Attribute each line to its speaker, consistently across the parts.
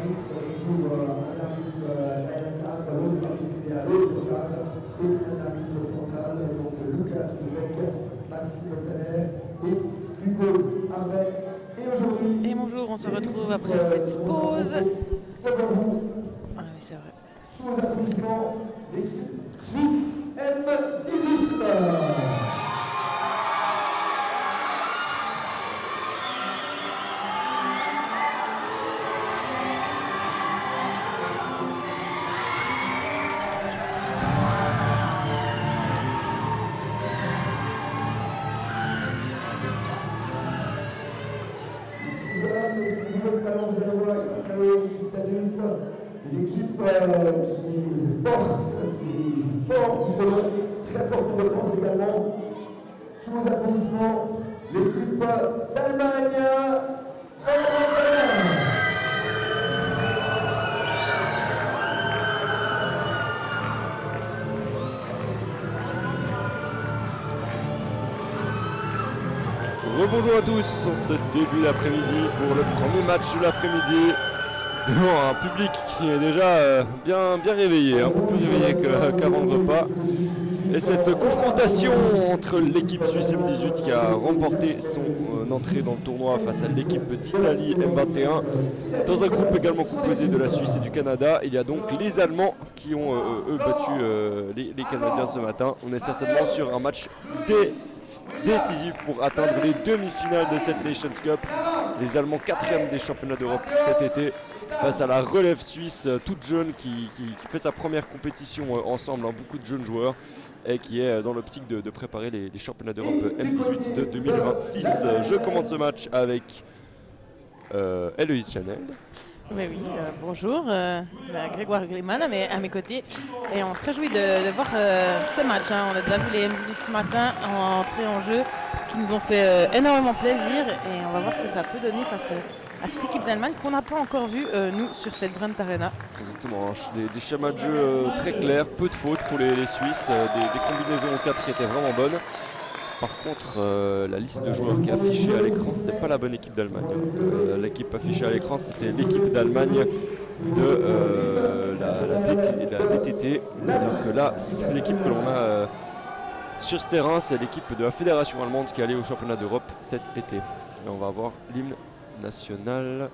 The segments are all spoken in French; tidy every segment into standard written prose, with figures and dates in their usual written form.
Speaker 1: arbitre joue un arbitre à une table, l'autre arbitre est à l'autre table, et un arbitre central, donc Lucas Beck, Maxime Tanner et Hugo Armet.
Speaker 2: Et bonjour, on se retrouve après cette pause. Ah oui, c'est vrai.
Speaker 1: Sous applaudissements, l'équipe Suisse M18. L'équipe qui porte, qui joue fort du ballon, très forte de défense également. Sous applaudissements, l'équipe d'Allemagne.
Speaker 3: Rebonjour à tous, en ce début d'après-midi pour le premier match de l'après-midi devant un public qui est déjà bien réveillé, un peu plus réveillé qu'avant le repas. Et cette confrontation entre l'équipe suisse M18 qui a remporté son entrée dans le tournoi face à l'équipe d'Italie M21 dans un groupe également composé de la Suisse et du Canada. Il y a donc les Allemands qui ont eux battu les Canadiens ce matin. On est certainement sur un match décisif pour atteindre les demi-finales de cette Nations Cup. Les Allemands 4e des championnats d'Europe cet été face à la relève suisse toute jeune qui fait sa première compétition ensemble, beaucoup de jeunes joueurs, et qui est dans l'optique de préparer les championnats d'Europe M18 de 2026. Je commence ce match avec Héloïse Chanel.
Speaker 2: Oui, bonjour, Grégoire Gleiman à mes côtés, et on se réjouit de voir ce match. On a déjà vu les M18 ce matin entrer en jeu, qui nous ont fait énormément plaisir, et on va voir ce que ça peut donner face à cette équipe d'Allemagne qu'on n'a pas encore vue, nous, sur cette Brandt Arena.
Speaker 3: Exactement, des schémas de jeu très clairs, peu de fautes pour les Suisses, des combinaisons au 4 qui étaient vraiment bonnes. Par contre, la liste de joueurs qui est affichée à l'écran, c'est pas la bonne équipe d'Allemagne. L'équipe affichée à l'écran, c'était l'équipe d'Allemagne de la DTT. Donc là, c'est l'équipe que l'on a sur ce terrain, c'est l'équipe de la fédération allemande qui est allée au championnat d'Europe cet été. Et on va avoir l'hymne national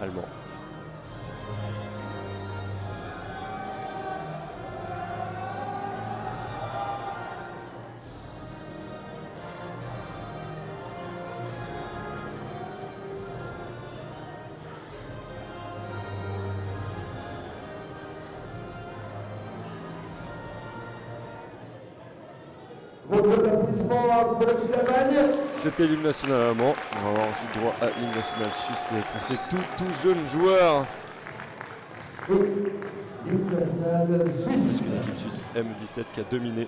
Speaker 3: allemand. C'était l'hymne national allemand. On va avoir ensuite droit à l'hymne national suisse pour ces tout jeunes joueurs. L'équipe suisse M17 qui a dominé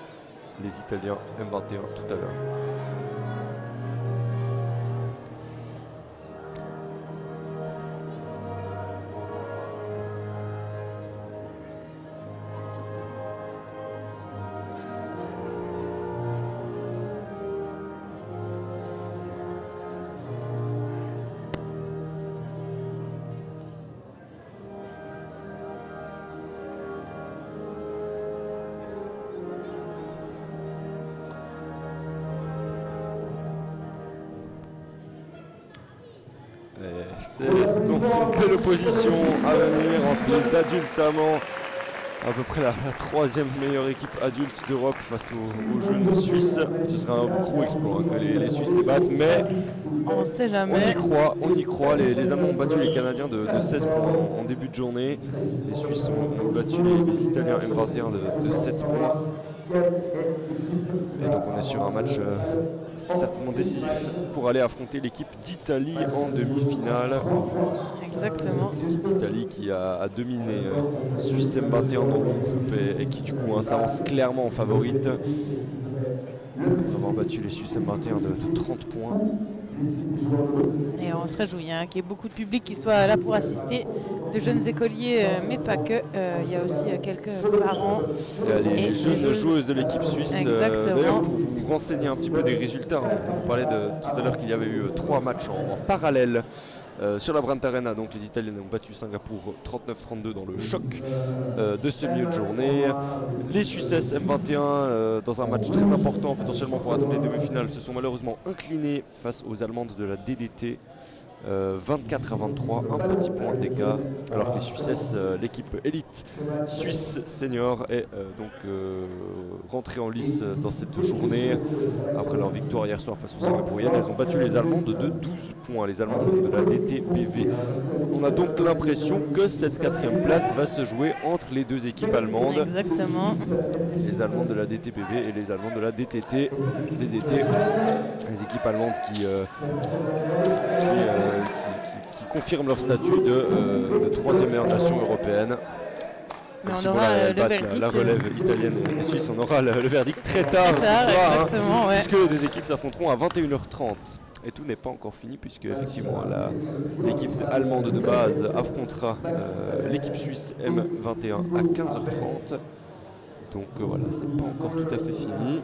Speaker 3: les Italiens M21 tout à l'heure. C'est donc une belle opposition à venir en plus d'adultes allemands, à peu près la 3e meilleure équipe adulte d'Europe face aux jeunes Suisses. Ce sera un gros exploit que les Suisses les battent, mais
Speaker 2: on ne sait jamais.
Speaker 3: On y croit. Les Allemands ont battu les Canadiens de 16 points en début de journée. Les Suisses ont battu les Italiens M21 de 7 points. Et donc on est sur un match certainement décisif pour aller affronter l'équipe d'Italie en demi-finale.
Speaker 2: Exactement.
Speaker 3: L'équipe d'Italie qui a dominé Suisse M21 dans le groupe et qui du coup s'avance clairement en favorite. Avoir battu les Suisses M21 de 30 points.
Speaker 2: Et on se réjouit qu'il y ait beaucoup de public qui soit là pour assister, de jeunes écoliers, mais pas que. Il y a aussi quelques parents.
Speaker 3: Il y a les jeunes joueuses de l'équipe suisse. D'ailleurs, pour vous renseigner un petit peu des résultats, on parlait tout à l'heure qu'il y avait eu 3 matchs en parallèle sur la Brandt Arena. Donc les Italiens ont battu Singapour 39-32 dans le choc de ce milieu de journée. Les Suisses M21 dans un match très important potentiellement pour atteindre les demi-finales se sont malheureusement inclinés face aux Allemandes de la DDT. 24-23, un petit point d'écart, alors que les Suisses, l'équipe élite suisse senior est donc rentrée en lice dans cette journée. Après leur victoire hier soir face aux Singapouriennes, elles ont battu les Allemandes de 12 points, les Allemandes de la DTPV. On a donc l'impression que cette 4e place va se jouer entre les deux équipes allemandes.
Speaker 2: Exactement.
Speaker 3: Les Allemandes de la DTPV et les Allemandes de la DTT. DDT, les équipes allemandes qui confirment leur statut de 3e meilleure nation européenne.
Speaker 2: Mais on aura le verdict.
Speaker 3: La relève italienne et suisse, on aura le verdict très tard,
Speaker 2: ce soir,
Speaker 3: hein,
Speaker 2: ouais.
Speaker 3: puisque les deux équipes s'affronteront à 21h30. Et tout n'est pas encore fini, puisque effectivement l'équipe allemande de base affrontera l'équipe suisse M21 à 15h30. Donc voilà, c'est pas encore tout à fait fini.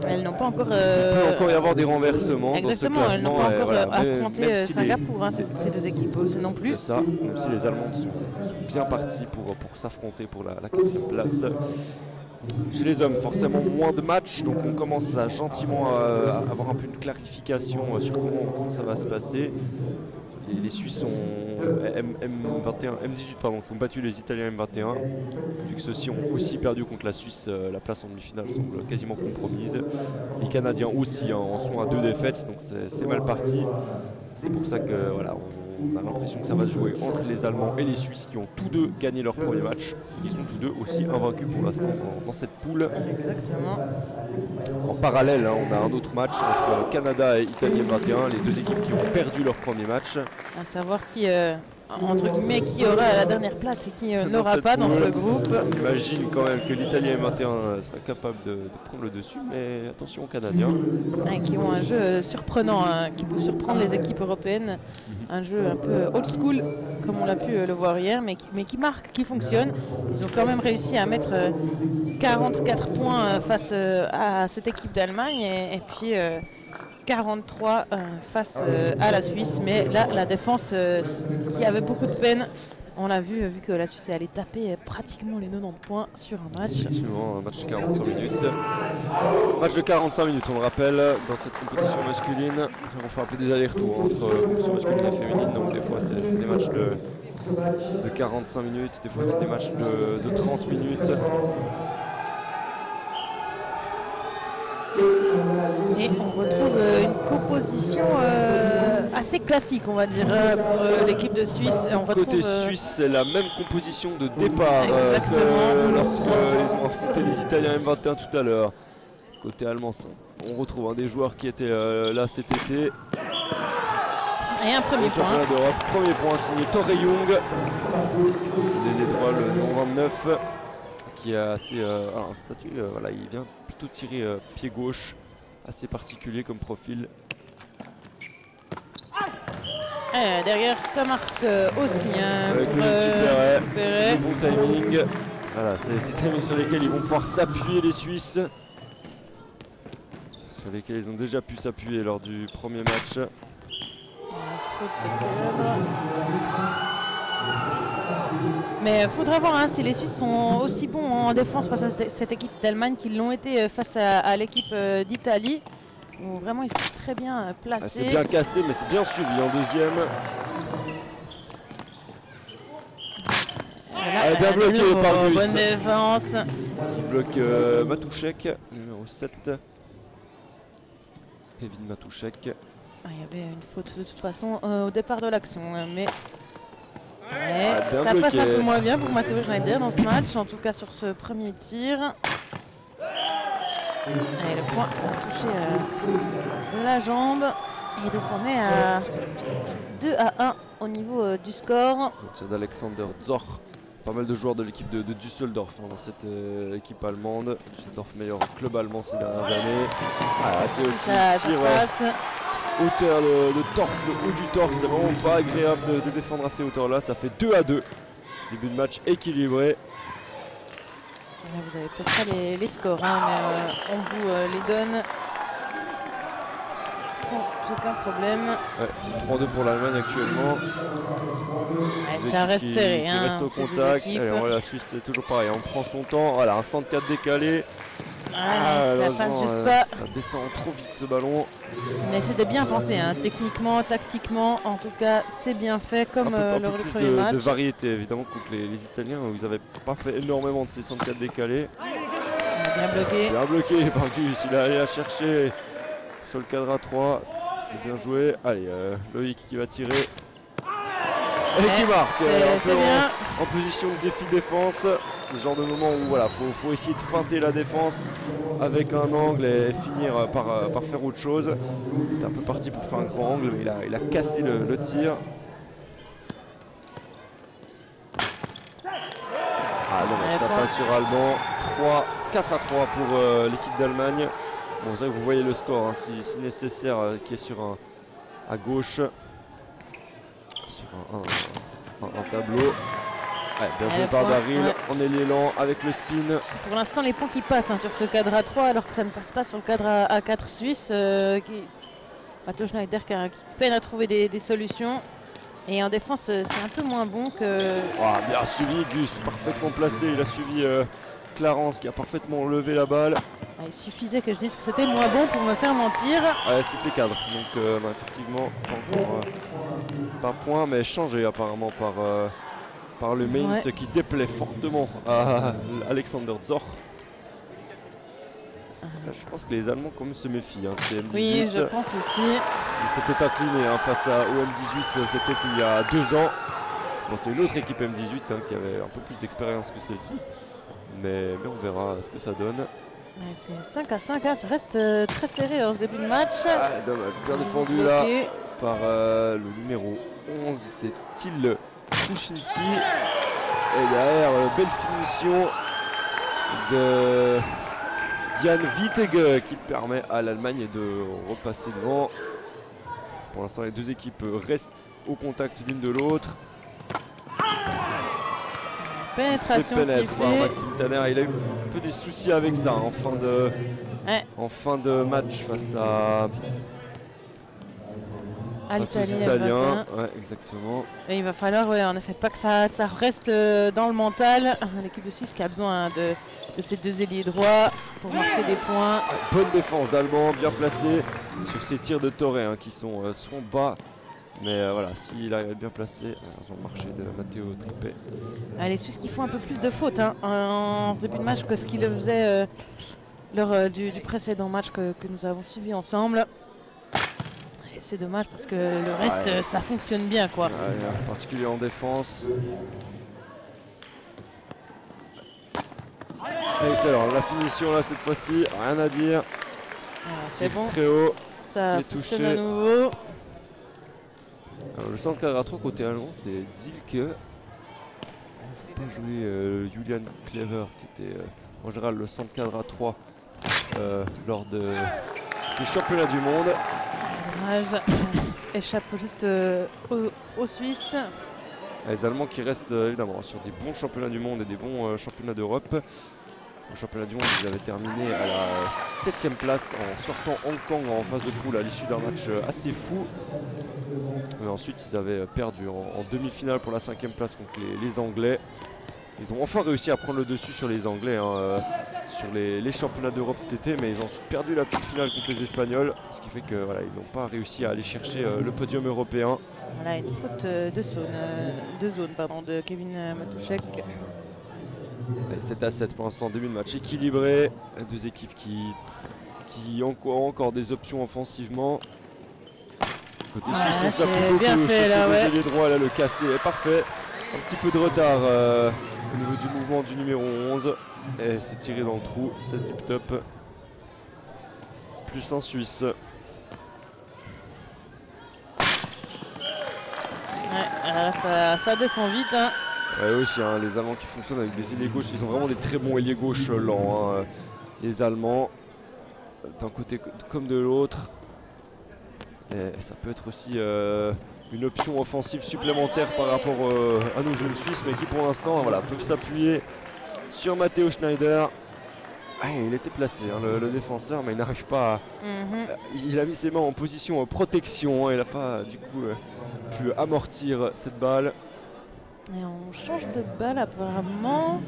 Speaker 2: Elles n'ont pas encore.
Speaker 3: Il peut encore y avoir des renversements.
Speaker 2: Exactement,
Speaker 3: dans ce
Speaker 2: elles n'ont
Speaker 3: classement.
Speaker 2: pas encore
Speaker 3: Voilà,
Speaker 2: affronté
Speaker 3: si
Speaker 2: Singapour, ces deux équipes non plus.
Speaker 3: C'est ça, même si les Allemandes sont bien parties pour s'affronter pour la 4e place. Chez les hommes, forcément moins de matchs, donc on commence à gentiment avoir un peu une clarification sur comment ça va se passer. Les Suisses M18 ont battu les Italiens M21, vu que ceux-ci ont aussi perdu contre la Suisse, la place en demi-finale semble quasiment compromise. Les Canadiens aussi en sont à 2 défaites, donc c'est mal parti. C'est pour ça que voilà, on a l'impression que ça va se jouer entre les Allemands et les Suisses qui ont tous deux gagné leur premier match. Ils sont tous deux aussi invaincus pour l'instant dans cette poule.
Speaker 2: Exactement.
Speaker 3: En parallèle, hein, on a un autre match entre Canada et Italie M21, les deux équipes qui ont perdu leur premier match.
Speaker 2: À savoir qui, entre guillemets, qui aura la dernière place et qui n'aura pas dans ce groupe.
Speaker 3: J'imagine quand même que l'Italie M21 sera capable de prendre le dessus, mais attention aux Canadiens.
Speaker 2: Qui ont un jeu surprenant, qui peut surprendre les équipes européennes. Un jeu un peu old school, comme on l'a pu le voir hier, mais qui marque, qui fonctionne. Ils ont quand même réussi à mettre 44 points face à cette équipe d'Allemagne et puis 43 face à la Suisse. Mais là, la défense qui avait beaucoup de peine. On l'a vu que la Suisse est allée taper pratiquement les 90 points sur un match.
Speaker 3: Effectivement, un match de 45 minutes. Match de 45 minutes, on le rappelle, dans cette compétition masculine. On fait un peu des allers-retours entre compétition masculine et féminine, donc des fois c'est des matchs de 45 minutes, des fois c'est des matchs de 30 minutes.
Speaker 2: Et on retrouve une composition assez classique, on va dire, pour l'équipe de Suisse. On
Speaker 3: Côté
Speaker 2: retrouve,
Speaker 3: suisse, c'est la même composition de départ
Speaker 2: Exactement.
Speaker 3: lorsqu'ils ont affronté les Italiens M21 tout à l'heure. Côté allemand, on retrouve un des joueurs qui était là cet été.
Speaker 2: Et un premier point.
Speaker 3: Championnat d'Europe, premier point signé Torre Young, les étoiles numéro 29, qui a assez un statut, voilà, il vient plutôt tirer pied gauche, assez particulier comme profil.
Speaker 2: Derrière, ça marque aussi.
Speaker 3: Avec
Speaker 2: pour,
Speaker 3: le petit
Speaker 2: Perret.
Speaker 3: le bon timing. Voilà, c'est ces timings sur lesquels ils vont pouvoir s'appuyer les Suisses, sur lesquels ils ont déjà pu s'appuyer lors du premier match.
Speaker 2: Mais il faudra voir si les Suisses sont aussi bons en défense face à cette équipe d'Allemagne qu'ils l'ont été face à l'équipe d'Italie. Où vraiment ils sont très bien placés.
Speaker 3: C'est bien cassé, mais c'est bien suivi en deuxième.
Speaker 2: Voilà,
Speaker 3: bien bloqué par Gus.
Speaker 2: bonne défense.
Speaker 3: Qui bloque Matouchek, numéro 7. Kevin Matouchek.
Speaker 2: Il y avait une faute de toute façon au départ de l'action, mais
Speaker 3: bien
Speaker 2: ça passe
Speaker 3: bloqué.
Speaker 2: un peu moins bien pour Matteo Schneider dans ce match, en tout cas sur ce premier tir. Et le point, ça a touché la jambe. Et donc on est à 2-1 au niveau du score.
Speaker 3: C'est d'Alexander Zor. Pas mal de joueurs de l'équipe de Düsseldorf dans cette équipe allemande. Düsseldorf, meilleur club allemand ces dernières années.
Speaker 2: Ça
Speaker 3: Tire
Speaker 2: passe.
Speaker 3: hauteur de torse, le haut du torse, c'est vraiment pas agréable de défendre à ces hauteurs-là. Ça fait 2-2. Début de match équilibré.
Speaker 2: Là, vous avez peut-être pas les scores, mais on vous les donne sans aucun problème.
Speaker 3: Ouais, 3-2 pour l'Allemagne actuellement.
Speaker 2: Ouais, ça reste serré.
Speaker 3: Qui
Speaker 2: Hein,
Speaker 3: reste au
Speaker 2: ces deux
Speaker 3: contact.
Speaker 2: équipes.
Speaker 3: Allez, on voit la Suisse, c'est toujours pareil. On prend son temps. Voilà, un centre 4 décalé.
Speaker 2: Ça passe juste
Speaker 3: pas.
Speaker 2: pas.
Speaker 3: Ça descend trop vite ce ballon.
Speaker 2: Mais c'était bien pensé, hein. Techniquement, tactiquement, en tout cas, c'est bien fait comme lors du premier match.
Speaker 3: De variété évidemment contre les Italiens où ils n'avaient pas fait énormément de ces centres 4 décalés.
Speaker 2: Bien bloqué.
Speaker 3: Bien bloqué par Gus, il a allé la chercher sur le cadre à 3. C'est bien joué. Allez, Loïc qui va tirer. Et qui marque un peu en position de défi-défense. Ce genre de moment où voilà, faut essayer de feinter la défense avec un angle et finir par faire autre chose. Il est un peu parti pour faire un grand angle, mais il a cassé le tir. Ah dommage, ça passe sur Alban. 4-3 pour l'équipe d'Allemagne. Bon, c'est vrai que vous voyez le score, hein, si nécessaire, qui est sur à gauche. Sur un tableau. Ouais, bien joué par Daryl, on est l'élan avec le spin.
Speaker 2: Pour l'instant, les points qui passent hein, sur ce cadre à 3, alors que ça ne passe pas sur le cadre à 4 suisse. Matteo Schneider qui peine à trouver des solutions. Et en défense, c'est un peu moins bon que.
Speaker 3: Oh, bien suivi, Gus, parfaitement placé. Il a suivi Clarence qui a parfaitement levé la balle.
Speaker 2: Il suffisait que je dise que c'était moins bon pour me faire mentir.
Speaker 3: Ouais, c'était cadre. Donc, effectivement, pas encore pas point, mais changé apparemment par le main, ce qui déplaît fortement à Alexander Zorc. Là, je pense que les Allemands quand même se méfient. Hein, M18.
Speaker 2: Oui, je pense aussi.
Speaker 3: Ils s'étaient inclinés face au M18, c'était il y a 2 ans. Bon, c'était une autre équipe M18 hein, qui avait un peu plus d'expérience que celle-ci. Mais on verra ce que ça donne.
Speaker 2: C'est 5-5, hein, ça reste très serré en ce début de match.
Speaker 3: Ah, dommage, bien défendu là par le numéro 11, c'est Till Kouchinski. Et derrière, belle finition de Jan Wittege qui permet à l'Allemagne de repasser devant. Pour l'instant, les deux équipes restent au contact l'une de l'autre.
Speaker 2: Pénétration sifflée.
Speaker 3: Maxime Tanner, il a eu un peu des soucis avec ça en fin de match face à l'Italien. Ouais, exactement.
Speaker 2: Et il va falloir en effet pas que ça reste dans le mental. L'équipe de Suisse qui a besoin de ces deux ailiers droits pour marquer des points.
Speaker 3: Bonne défense d'Allemand, bien placé sur ces tirs de Torre qui sont bas. Mais voilà, s'il arrive à être bien placé, ils ont marché de Matteo Trippé.
Speaker 2: Les Suisses qui font un peu plus de fautes en début de match que ce qu'ils faisaient lors du précédent match que nous avons suivi ensemble. C'est dommage parce que le reste ça fonctionne bien quoi.
Speaker 3: En particulier en défense. Excellent, la finition là cette fois-ci, rien à dire.
Speaker 2: C'est bon,
Speaker 3: très haut,
Speaker 2: ça fonctionne à nouveau.
Speaker 3: Alors, le centre cadre à 3 côté allemand, c'est Zilke. On ne peut pas jouer Julian Clever qui était en général le centre cadre à 3 lors des championnats du monde.
Speaker 2: Dommage, échappe juste aux Suisses.
Speaker 3: Les Allemands qui restent évidemment sur des bons championnats du monde et des bons championnats d'Europe. Au championnat du monde, ils avaient terminé à la 7ème place en sortant Hong Kong en phase de poule à l'issue d'un match assez fou. Mais ensuite, ils avaient perdu en demi-finale pour la 5ème place contre les Anglais. Ils ont enfin réussi à prendre le dessus sur les Anglais sur les championnats d'Europe cet été, mais ils ont finale contre les Espagnols, ce qui fait que voilà, ils n'ont pas réussi à aller chercher le podium européen.
Speaker 2: Voilà une faute de zone de Kevin Matuszek.
Speaker 3: 7-7 pour l'instant, début de match équilibré. Deux équipes qui ont encore des options offensivement. Côté suisse, ça plutôt
Speaker 2: bien
Speaker 3: que
Speaker 2: fait là,
Speaker 3: les droits, là le cassé est parfait. Un petit peu de retard au niveau du mouvement du numéro 11. Et c'est tiré dans le trou, c'est tip top. Plus un Suisse.
Speaker 2: Ça descend vite. Hein.
Speaker 3: Ouais, aussi, les Allemands qui fonctionnent avec des ailiers gauches, ils ont vraiment des très bons ailiers gauches lents. Les Allemands, d'un côté comme de l'autre. Et ça peut être aussi une option offensive supplémentaire par rapport à nos jeunes Suisses, mais qui pour l'instant peuvent s'appuyer sur Matteo Schneider. Ah, il était placé, hein, le défenseur, mais il n'arrive pas à... Il a mis ses mains en position protection, hein, il n'a pas du coup pu amortir cette balle.
Speaker 2: Et on change de balle apparemment.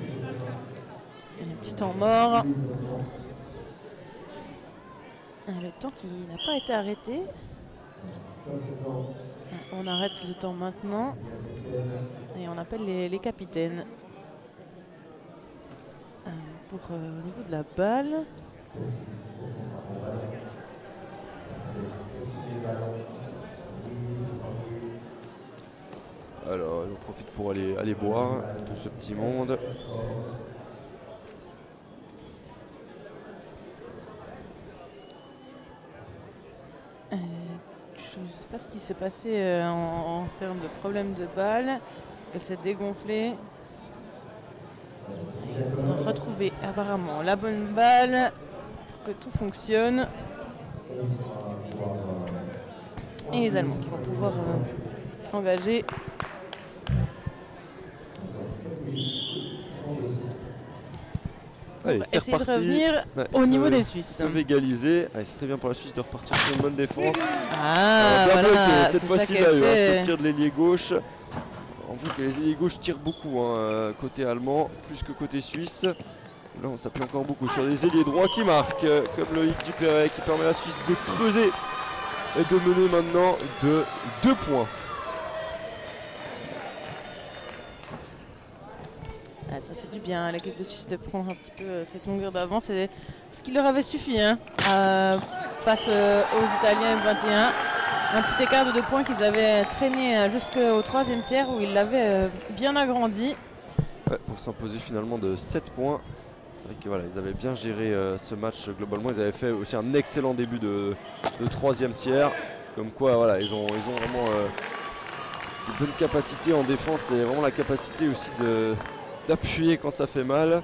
Speaker 2: Il y a un petit temps mort. Le temps qui n'a pas été arrêté. On arrête le temps maintenant. Et on appelle les capitaines. Pour au niveau de la balle.
Speaker 3: Alors, on profite pour aller boire, tout ce petit monde.
Speaker 2: Je ne sais pas ce qui s'est passé en termes de problème de balle. Elle s'est dégonflée. On doit retrouver apparemment la bonne balle pour que tout fonctionne. Et les Allemands qui vont pouvoir engager.
Speaker 3: Allez, c'est
Speaker 2: essayer
Speaker 3: reparti.
Speaker 2: de revenir au niveau des Suisses.
Speaker 3: Ils peuvent égaliser. Allez, c'est très bien pour la Suisse de repartir sur une bonne défense.
Speaker 2: Ah,
Speaker 3: bien
Speaker 2: voilà,
Speaker 3: bloqué. Cette
Speaker 2: c'est
Speaker 3: fois-ci,
Speaker 2: ça
Speaker 3: il a
Speaker 2: qu'elle
Speaker 3: eu
Speaker 2: fait.
Speaker 3: ce tir de l'ailier gauche. On voit que les ailiers gauches tirent beaucoup, hein, côté allemand, plus que côté suisse. Là, on s'appuie encore beaucoup sur les ailiers droits qui marquent, comme Loïc Dupéret, qui permet à la Suisse de creuser et de mener maintenant de 2 points.
Speaker 2: Ah, ça fait du bien à l'équipe de Suisse de prendre un petit peu cette longueur d'avance. C'est ce qui leur avait suffi face aux Italiens M21. Un petit écart de 2 points qu'ils avaient traîné jusqu'au 3e tiers où ils l'avaient bien agrandi.
Speaker 3: Ouais, pour s'imposer finalement de 7 points. C'est vrai que voilà, ils avaient bien géré ce match globalement. Ils avaient fait aussi un excellent début de 3e tiers. Comme quoi, voilà, ils ont vraiment de bonnes capacités en défense et vraiment la capacité aussi d'appuyer quand ça fait mal.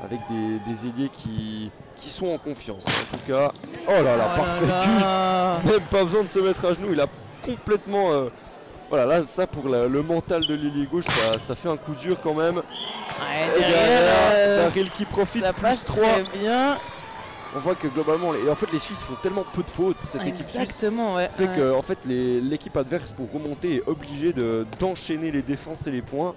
Speaker 3: Avec des ailiers qui sont en confiance. En tout cas, oh là là, parfait Gus. Même pas besoin de se mettre à genoux. Il a complètement... voilà, là, ça pour le mental de l'ailier gauche, ça fait un coup dur quand même.
Speaker 2: Ouais,
Speaker 3: Et
Speaker 2: derrière,
Speaker 3: Daryl qui profite,
Speaker 2: ça
Speaker 3: plus
Speaker 2: passe
Speaker 3: 3.
Speaker 2: très bien.
Speaker 3: On voit que globalement, et en fait les Suisses font tellement peu de fautes, cette équipe suisse,
Speaker 2: Exactement, ouais.
Speaker 3: fait que en fait, l'équipe adverse pour remonter est obligée d'enchaîner les défenses et les points.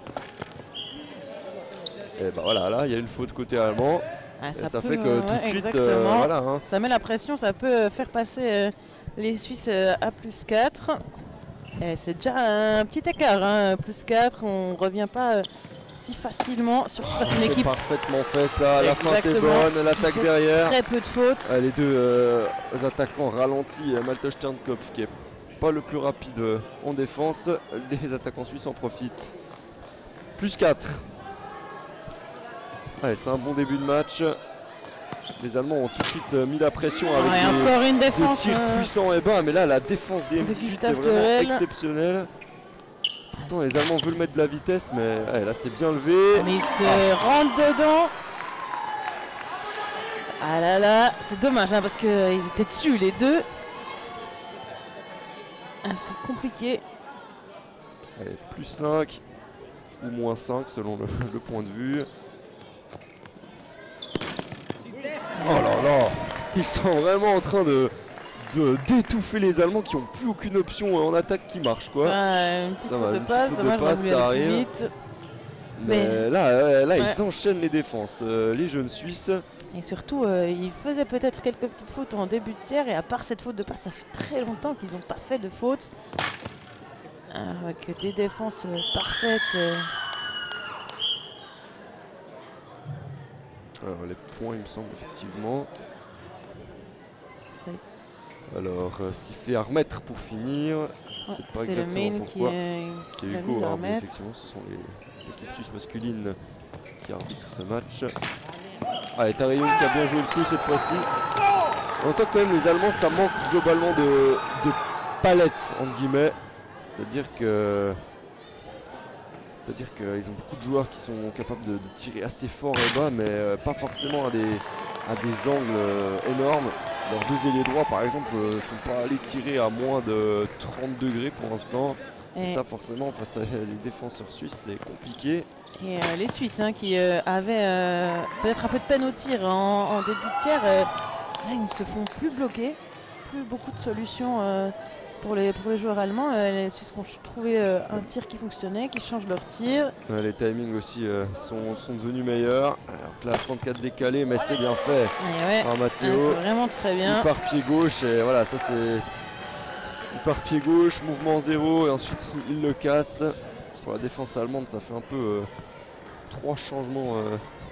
Speaker 3: Et bah voilà, là il y a une faute côté allemand.
Speaker 2: Ah,
Speaker 3: Et ça
Speaker 2: peut,
Speaker 3: fait que tout de suite,
Speaker 2: exactement.
Speaker 3: voilà. Hein.
Speaker 2: Ça met la pression, ça peut faire passer les Suisses à plus 4. C'est déjà un petit écart, hein, plus 4, on revient pas si facilement, surtout face à une
Speaker 3: C'est
Speaker 2: équipe.
Speaker 3: parfaitement fait ça, la feinte est
Speaker 2: Exactement.
Speaker 3: bonne, l'attaque derrière.
Speaker 2: Très peu de fautes.
Speaker 3: Les deux attaquants ralentis, Malte Sternkopf qui est pas le plus rapide en défense, les attaquants suisses en profitent. Plus 4. Allez, c'est un bon début de match. Les Allemands ont tout de suite mis la pression avec
Speaker 2: encore une
Speaker 3: des
Speaker 2: défense
Speaker 3: tirs puissants et bas, mais là la défense des M18 est vraiment exceptionnelle. Pourtant les Allemands veulent mettre de la vitesse, mais ouais, là c'est bien levé.
Speaker 2: Mais ils se rentrent dedans. Ah là là, c'est dommage parce qu'ils étaient dessus les deux. C'est compliqué.
Speaker 3: Allez, plus 5 ou moins 5 selon le point de vue. Oh là là, ils sont vraiment en train d'étouffer les Allemands qui n'ont plus aucune option en attaque qui marche quoi.
Speaker 2: Une petite faute de passe, dommage,
Speaker 3: ça arrive.
Speaker 2: Vite.
Speaker 3: Mais là
Speaker 2: ouais.
Speaker 3: ils enchaînent les défenses, les jeunes Suisses.
Speaker 2: Et surtout, ils faisaient peut-être quelques petites fautes en début de tiers et à part cette faute de passe, ça fait très longtemps qu'ils n'ont pas fait de faute. Avec des défenses parfaites.
Speaker 3: Alors les points il me semble effectivement. Alors sifflet à remettre pour finir. C'est pas exactement pourquoi. C'est Hugo, hein, mais effectivement ce sont l'équipe suisse masculine qui arbitre ce match. Allez, Tarayoun qui a bien joué le coup cette fois-ci. On sent que quand même les Allemands ça manque globalement de palette entre guillemets. C'est-à-dire qu'ils ont beaucoup de joueurs qui sont capables de tirer assez fort et bas, mais pas forcément à des angles énormes. Leurs deux ailiers droits, par exemple, ne sont pas allés tirer à moins de 30 degrés pour l'instant. Et ça, forcément, face à les défenseurs suisses, c'est compliqué.
Speaker 2: Et les Suisses hein, qui avaient peut-être un peu de peine au tir en début de tiers, là, ils ne se font plus bloquer, plus beaucoup de solutions pour les joueurs allemands. Les Suisses ont trouvé un tir qui fonctionnait, qui changent leur tir.
Speaker 3: Ouais, les timings aussi sont devenus meilleurs. Alors que là, 34 décalé, mais c'est bien fait.
Speaker 2: Ouais,
Speaker 3: Matteo,
Speaker 2: c'est vraiment très bien.
Speaker 3: il part pied gauche et voilà, ça c'est. Il part pied gauche, mouvement 0 et ensuite il le casse. Pour la défense allemande, ça fait un peu 3 changements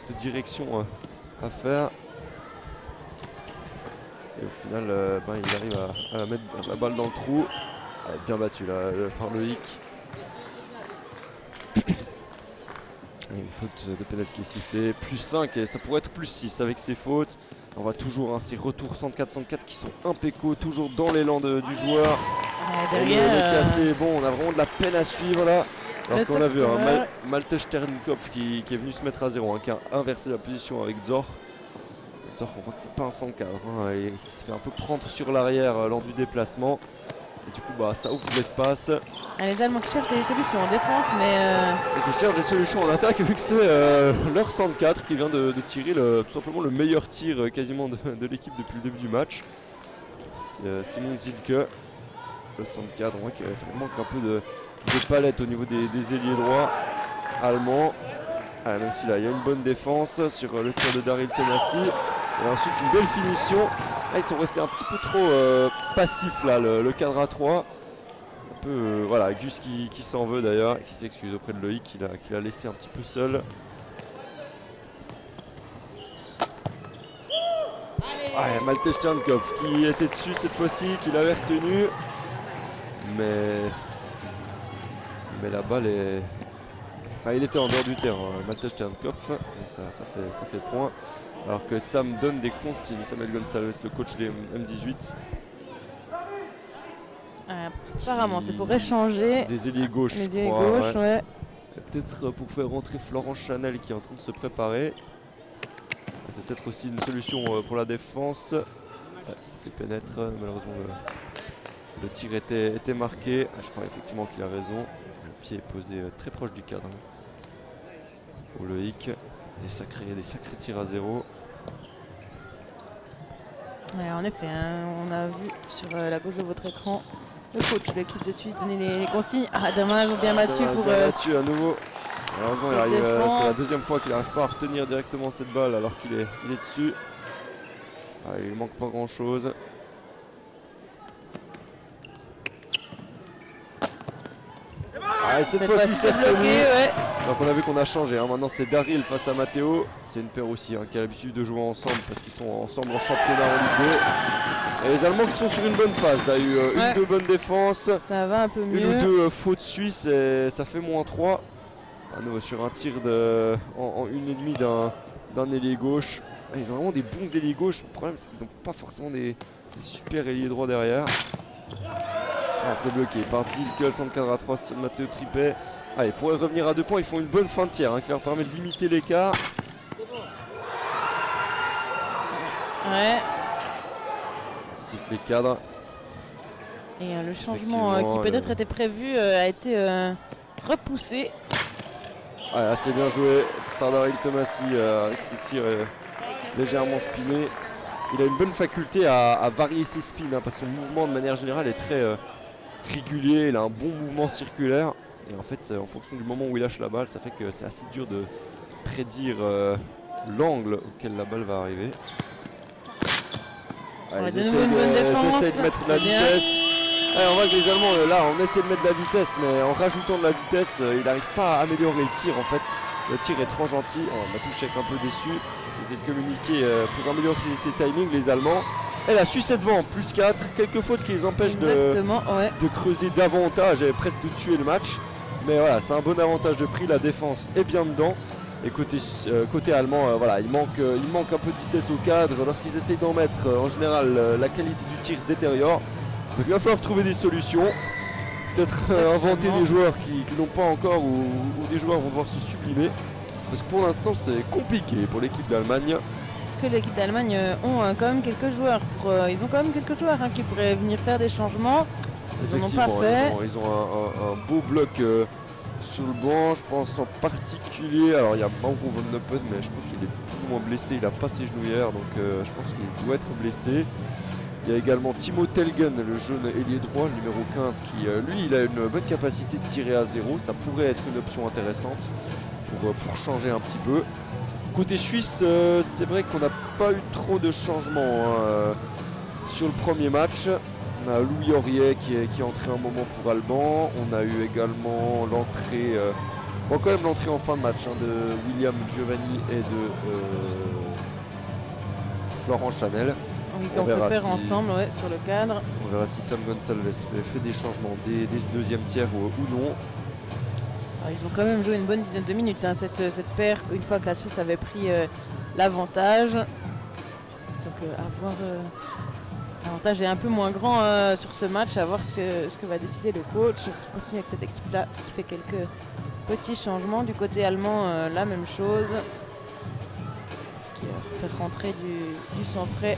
Speaker 3: de direction à faire. Et au final, il arrive à mettre la balle dans le trou. Bien battu là, par Loïc. Et une faute de pénalty qui est sifflée. Plus 5 et ça pourrait être plus 6 avec ces fautes. On va toujours ces retours 104-104 qui sont impeccaux, toujours dans l'élan du joueur.
Speaker 2: Derrière,
Speaker 3: le cassé est bon, on a vraiment de la peine à suivre là. Alors qu'on a vu Malte Sternkopf qui est venu se mettre à 0, qui a inversé la position avec Zor. Zor, on voit que c'est pas un sans cadre, il se fait un peu prendre sur l'arrière lors du déplacement. Et du coup, ça ouvre de l'espace.
Speaker 2: Les Allemands qui cherchent des solutions en défense, mais.
Speaker 3: Et qui cherchent des solutions en attaque, vu que c'est leur 104 qui vient de tirer tout simplement le meilleur tir quasiment de l'équipe depuis le début du match. C'est Simon Zilke, le 104. On voit que ça manque un peu de palette au niveau des ailiers droits allemands. Même si là il y a une bonne défense sur le tir de Daryl Thomassi. Et ensuite une belle finition. Là, ils sont restés un petit peu trop passifs là, le cadre à 3. Un peu voilà, Gus qui s'en veut d'ailleurs, qui s'excuse auprès de Loïc, qui l'a laissé un petit peu seul. Malte Sternkopf qui était dessus cette fois-ci, qui l'avait retenu. Mais la balle est. Il était en dehors du terrain, Malte Sternkopf, donc ça fait point. Alors que Sam donne des consignes, Samuel Gonçalves, le coach des M18.
Speaker 2: Apparemment, c'est pour échanger.
Speaker 3: Des ailiers gauches,
Speaker 2: les ailiers gauches, ouais.
Speaker 3: Peut-être pour faire rentrer Florence Chanel qui est en train de se préparer. C'est peut-être aussi une solution pour la défense. Ça fait pénètre, malheureusement le tir était marqué. Je crois effectivement qu'il a raison. Le pied est posé très proche du cadre. Pour Loïc, des sacrés tirs à 0.
Speaker 2: Ouais, en effet, on a vu sur la gauche de votre écran le coach de l'équipe de Suisse donner les consignes. Dommage, bien battu pour.
Speaker 3: Battu à nouveau. Malheureusement, c'est la deuxième fois qu'il n'arrive pas à retenir directement cette balle alors qu'il est dessus. Il manque pas grand chose. Cette fois-ci c'est bloqué. Donc on a vu qu'on a changé. Maintenant c'est Daryl face à Matteo. C'est une paire aussi qui a l'habitude de jouer ensemble parce qu'ils sont ensemble en championnat en Ligue 2. Et les Allemands qui sont sur une bonne phase. Il y a eu une de bonne défense.
Speaker 2: Ça va un peu mieux.
Speaker 3: Une ou deux fautes suisses et ça fait -3. À nouveau sur un tir en 1,5 d'un ailier gauche. Ils ont vraiment des bons ailiers gauche. Le problème c'est qu'ils n'ont pas forcément des super ailiers droits derrière. C'est bloqué par Zilke, centre cadre à 3, Matteo Tripet. Ils pourraient revenir à 2 points, ils font une bonne fin de tiers qui leur permet de limiter l'écart. Sifflet cadre.
Speaker 2: Et le changement qui peut-être était prévu a été repoussé.
Speaker 3: Assez bien joué par Daryl Thomassi avec ses tirs légèrement spinés. Il a une bonne faculté à varier ses spins parce que son mouvement de manière générale est très régulier, il a un bon mouvement circulaire et en fait en fonction du moment où il lâche la balle ça fait que c'est assez dur de prédire l'angle auquel la balle va arriver.
Speaker 2: Ils essaient
Speaker 3: de mettre de la vitesse. On voit que les Allemands là on essaie de mettre de la vitesse mais en rajoutant de la vitesse il n'arrive pas à améliorer le tir en fait. Le tir est trop gentil, Matouche est un peu déçu. Ils essaient de communiquer pour améliorer ses timings les Allemands. Et la Suisse est devant, +4, quelques fautes qui les empêchent de creuser davantage et presque de tuer le match. Mais voilà, c'est un bon avantage de prix, la défense est bien dedans. Et côté allemand, il manque un peu de vitesse au cadre. Lorsqu'ils essayent d'en mettre, en général, la qualité du tir se détériore. Donc il va falloir trouver des solutions. Peut-être inventer des joueurs qui n'ont pas encore ou des joueurs vont devoir se sublimer. Parce que pour l'instant c'est compliqué pour l'équipe d'Allemagne.
Speaker 2: Est-ce que l'équipe d'Allemagne ont quand même quelques joueurs ils ont quand même quelques joueurs qui pourraient venir faire des changements. Ils n'en ont pas fait.
Speaker 3: Ils ont un beau bloc sur le banc. Je pense en particulier, alors il y a Mauro Van Noppen, mais je pense qu'il est plus ou moins blessé. Il n'a pas ses genoux hier, donc je pense qu'il doit être blessé. Il y a également Timo Telgen, le jeune ailier droit, le numéro 15, qui lui, il a une bonne capacité de tirer à 0. Ça pourrait être une option intéressante pour changer un petit peu. Côté suisse, c'est vrai qu'on n'a pas eu trop de changements sur le premier match. On a Louis Aurier qui est entré un moment pour Alban. On a eu également l'entrée, quand même l'entrée en fin de match de William Giovanni et de Florent Chanel.
Speaker 2: Oui, on peut faire ensemble sur le cadre.
Speaker 3: On verra si Sam Gonçalves fait des changements dès ce deuxième tiers ou non.
Speaker 2: Alors, ils ont quand même joué une bonne dizaine de minutes, cette paire, une fois que la Suisse avait pris l'avantage. Donc l'avantage est un peu moins grand sur ce match, à voir ce que va décider le coach. Est-ce qu'il continue avec cette équipe-là? Est-ce qu'il fait quelques petits changements? Du côté allemand, la même chose. Est-ce qu'il fait rentrer du sang frais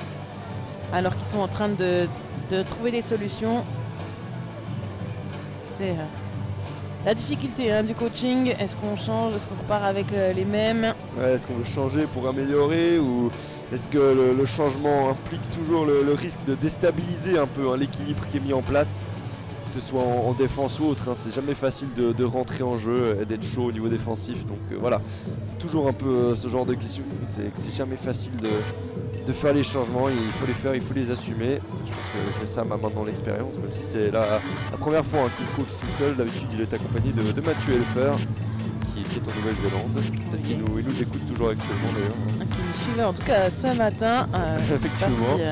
Speaker 2: alors qu'ils sont en train de trouver des solutions? C'est la difficulté du coaching. Est-ce qu'on change? Est-ce qu'on repart avec les mêmes?
Speaker 3: Est-ce qu'on veut changer pour améliorer, ou est-ce que le changement implique toujours le risque de déstabiliser un peu l'équilibre qui est mis en place, que ce soit en défense ou autre, c'est jamais facile de rentrer en jeu et d'être chaud au niveau défensif. Donc voilà, c'est toujours un peu ce genre de question. C'est jamais facile de faire les changements. Il faut les faire, il faut les assumer. Je pense que Sam a maintenant l'expérience, même si c'est la première fois qu'il coach tout seul. D'habitude il est accompagné de Mathieu Helfer, qui est en Nouvelle-Zélande. Peut-être qu'il nous écoute toujours actuellement d'ailleurs.
Speaker 2: Qui nous suivait en tout cas ce matin.
Speaker 3: Effectivement.
Speaker 2: Si,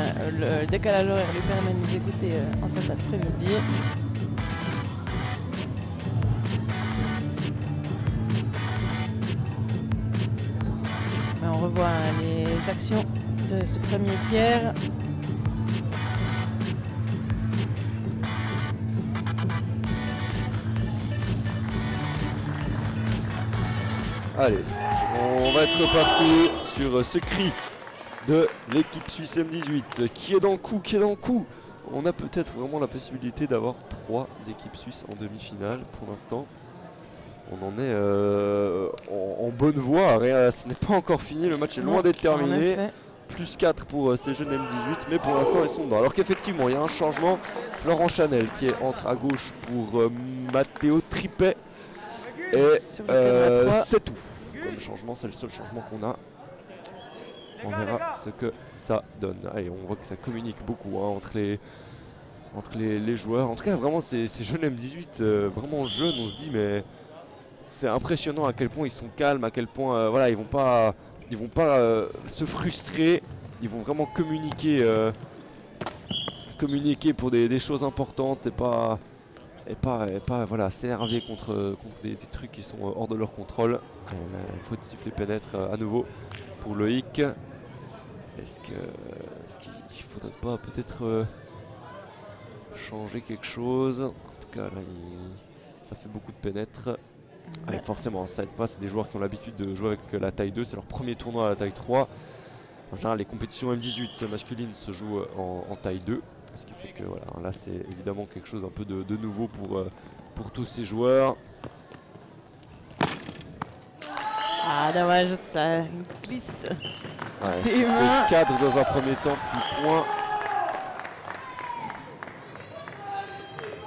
Speaker 2: le décalage horaire lui permet de nous écouter en cet après-midi. On revoit les actions de ce premier tiers.
Speaker 3: Allez, on va être reparti sur ce cri de l'équipe suisse M18 qui est dans le coup, On a peut-être vraiment la possibilité d'avoir 3 équipes suisses en demi-finale pour l'instant. On en est en bonne voie, ce n'est pas encore fini, le match est loin d'être terminé. Plus 4 pour ces jeunes M18, mais pour l'instant ils sont dedans. Alors qu'effectivement il y a un changement, Florent Chanel qui entre à gauche pour Matteo Tripet. Et c'est tout. Comme changement, c'est le seul changement qu'on a. On verra ce que ça donne. Allez, on voit que ça communique beaucoup entre les joueurs. En tout cas, vraiment, ces jeunes M18, vraiment jeunes, on se dit, mais c'est impressionnant à quel point ils sont calmes, à quel point voilà, ils vont pas se frustrer. Ils vont vraiment communiquer pour des choses importantes et pas voilà, s'énerver contre des trucs qui sont hors de leur contrôle. Il faut de siffler pénètre à nouveau pour Loïc. Est-ce qu'il faudrait pas peut-être changer quelque chose? En tout cas là ça fait beaucoup de pénètre. Allez, forcément ça aide pas, c'est des joueurs qui ont l'habitude de jouer avec la taille 2, c'est leur premier tournoi à la taille 3. En général les compétitions M18 masculines se jouent en taille 2. Ce qui fait que voilà, là c'est évidemment quelque chose un peu de nouveau pour tous ces joueurs.
Speaker 2: Ah dommage, ça glisse.
Speaker 3: Ouais, cadre dans un premier temps, plus point.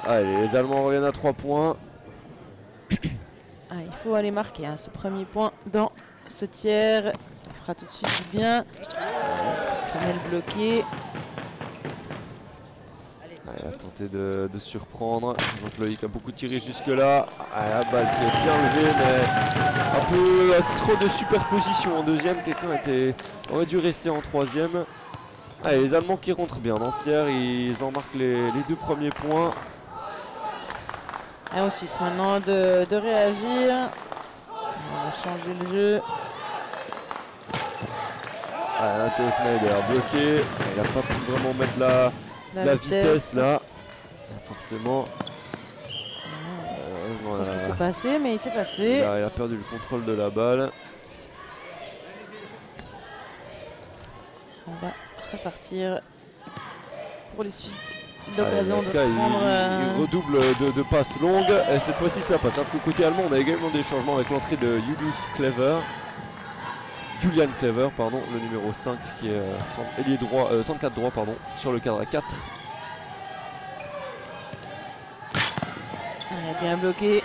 Speaker 3: Allez, les Allemands reviennent à 3 points.
Speaker 2: Il faut aller marquer ce premier point dans ce tiers. Ça fera tout de suite du bien. Chanel bloqué.
Speaker 3: Elle a tenté de surprendre. Donc Loïc a beaucoup tiré jusque là. La balle qui est bien levée, mais un peu trop de superposition en deuxième. Quelqu'un aurait dû rester en troisième. Allez, les Allemands qui rentrent bien dans ce tiers, ils en marquent les 2 premiers points.
Speaker 2: Et aux Suisses maintenant de réagir. On va changer le jeu.
Speaker 3: Matteo Schneider bloqué. Il n'a pas pu vraiment mettre la vitesse là. Forcément.
Speaker 2: Voilà. Ce qui s'est passé, mais il s'est passé.
Speaker 3: Il a perdu le contrôle de la balle.
Speaker 2: On va repartir pour les Suisses d'occasion
Speaker 3: en
Speaker 2: de
Speaker 3: tout cas,
Speaker 2: prendre.
Speaker 3: il redouble de passes longues. Et cette fois-ci, ça passe. Alors que côté allemand, on a également des changements avec l'entrée de Julian Clever, pardon, le numéro 5 qui est ailier droit, 104 droit pardon, sur le cadre à 4.
Speaker 2: Elle a bien bloqué.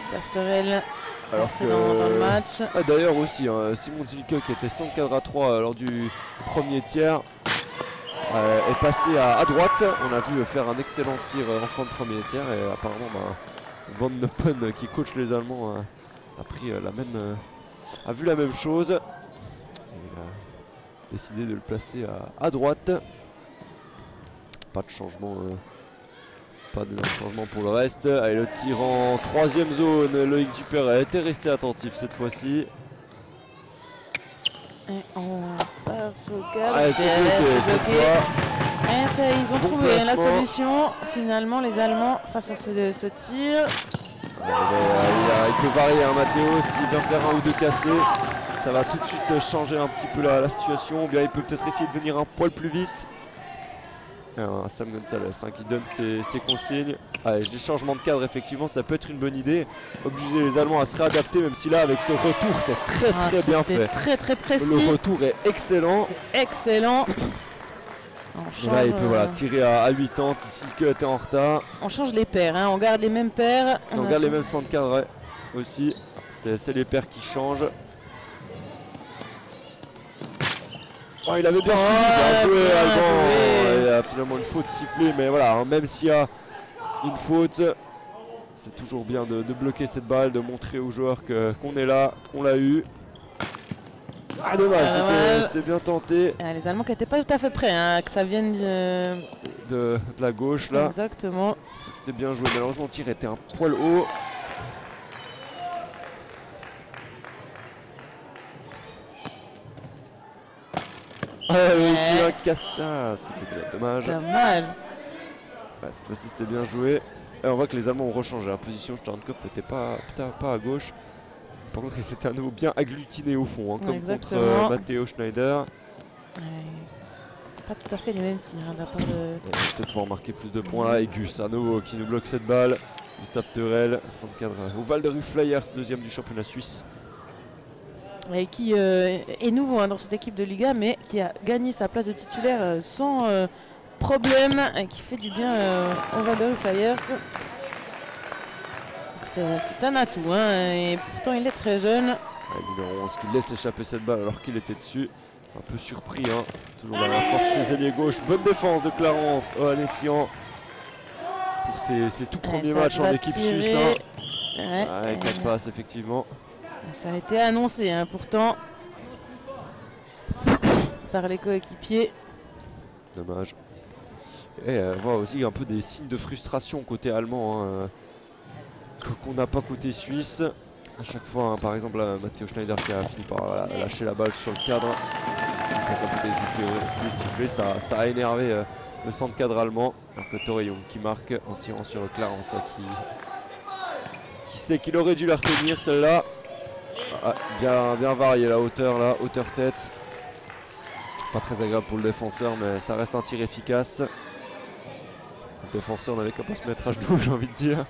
Speaker 2: Stafterel.
Speaker 3: Alors que
Speaker 2: dans le match.
Speaker 3: D'ailleurs aussi, hein, Simon Zilke qui était 104 à 3 lors du premier tiers est passé à droite. On a vu faire un excellent tir en fin de premier tiers et apparemment Van Noppen qui coach les Allemands a pris a vu la même chose. Il a décidé de le placer à droite. Pas de changement. Pas de changement pour le reste. Allez, le tir en troisième zone. Loïc Dupéret était resté attentif cette fois-ci.
Speaker 2: Et on part sur le cadre.
Speaker 3: Ah, c'est bloqué.
Speaker 2: Et ça, ils ont
Speaker 3: Bon
Speaker 2: trouvé la
Speaker 3: placement.
Speaker 2: solution. Finalement, les Allemands face à ce tir.
Speaker 3: Il peut varier, hein, Matteo. S'il vient faire un ou deux cassés, ça va tout de suite changer un petit peu la situation. Ou bien il peut peut-être essayer de venir un poil plus vite. Sam Gonzalez qui donne ses consignes. Allez, des changements de cadre, effectivement, ça peut être une bonne idée. Obliger les Allemands à se réadapter, même si là, avec ce retour, c'est très bien fait.
Speaker 2: Très précis.
Speaker 3: Le retour est excellent.
Speaker 2: Excellent.
Speaker 3: Là, il peut tirer à 80. Silke était en retard.
Speaker 2: On change les paires, hein. On garde les mêmes paires.
Speaker 3: On garde les mêmes centres de cadre aussi. C'est les paires qui changent. Oh, il avait bien suivi, bien joué Alban. Il y a finalement une faute sifflée, mais voilà, hein, même s'il y a une faute, c'est toujours bien de bloquer cette balle, de montrer aux joueurs qu'on est là, qu'on l'a eu. Ah dommage, c'était bien tenté.
Speaker 2: Les Allemands qui n'étaient pas tout à fait prêts, hein, que ça vienne
Speaker 3: de la gauche là.
Speaker 2: Exactement.
Speaker 3: C'était bien joué, malheureusement le tir était un poil haut. Ah oui, un casse-ça, c'est dommage.
Speaker 2: Dommage.
Speaker 3: Cette fois-ci c'était bien joué. Et on voit que les Allemands ont rechangé la position. Steinkopf n'était pas à gauche. Par contre, il s'était à nouveau bien agglutiné au fond, hein, comme
Speaker 2: exactement.
Speaker 3: contre Matteo Schneider.
Speaker 2: Pas tout à fait les mêmes tirs, hein, de la part de...
Speaker 3: Il va peut-être pouvoir marquer plus de points là. Et Gus à nouveau qui nous bloque cette balle. Gustave Terel, centre-cadre au Val de Rue Flyers, deuxième du championnat suisse.
Speaker 2: Et qui est nouveau, hein, dans cette équipe de Liga, mais qui a gagné sa place de titulaire sans problème et qui fait du bien au Val de Rue Flyers. C'est un atout, hein, et pourtant il est très jeune.
Speaker 3: Numéro 11 qui laisse échapper cette balle alors qu'il était dessus. Un peu surpris, hein. Toujours dans la force des ailiers gauche. Bonne défense de Clarence Ohanessian pour ses tout premiers matchs en équipe suisse. Hein. 4 passes effectivement.
Speaker 2: Ça a été annoncé, hein, pourtant par les coéquipiers.
Speaker 3: Dommage. Et on voit aussi un peu des signes de frustration côté allemand, hein, qu'on n'a pas côté suisse. À chaque fois, hein, par exemple, Matteo Schneider qui a fini par lâcher la balle sur le cadre. Ça a énervé le centre cadre allemand. Alors que Torre Young qui marque en tirant sur le Clarence, qui sait qu'il aurait dû la retenir celle-là. Bien varié la hauteur là, hauteur-tête. Pas très agréable pour le défenseur, mais ça reste un tir efficace. Le défenseur n'avait qu'à pas se mettre à genoux, j'ai envie de dire.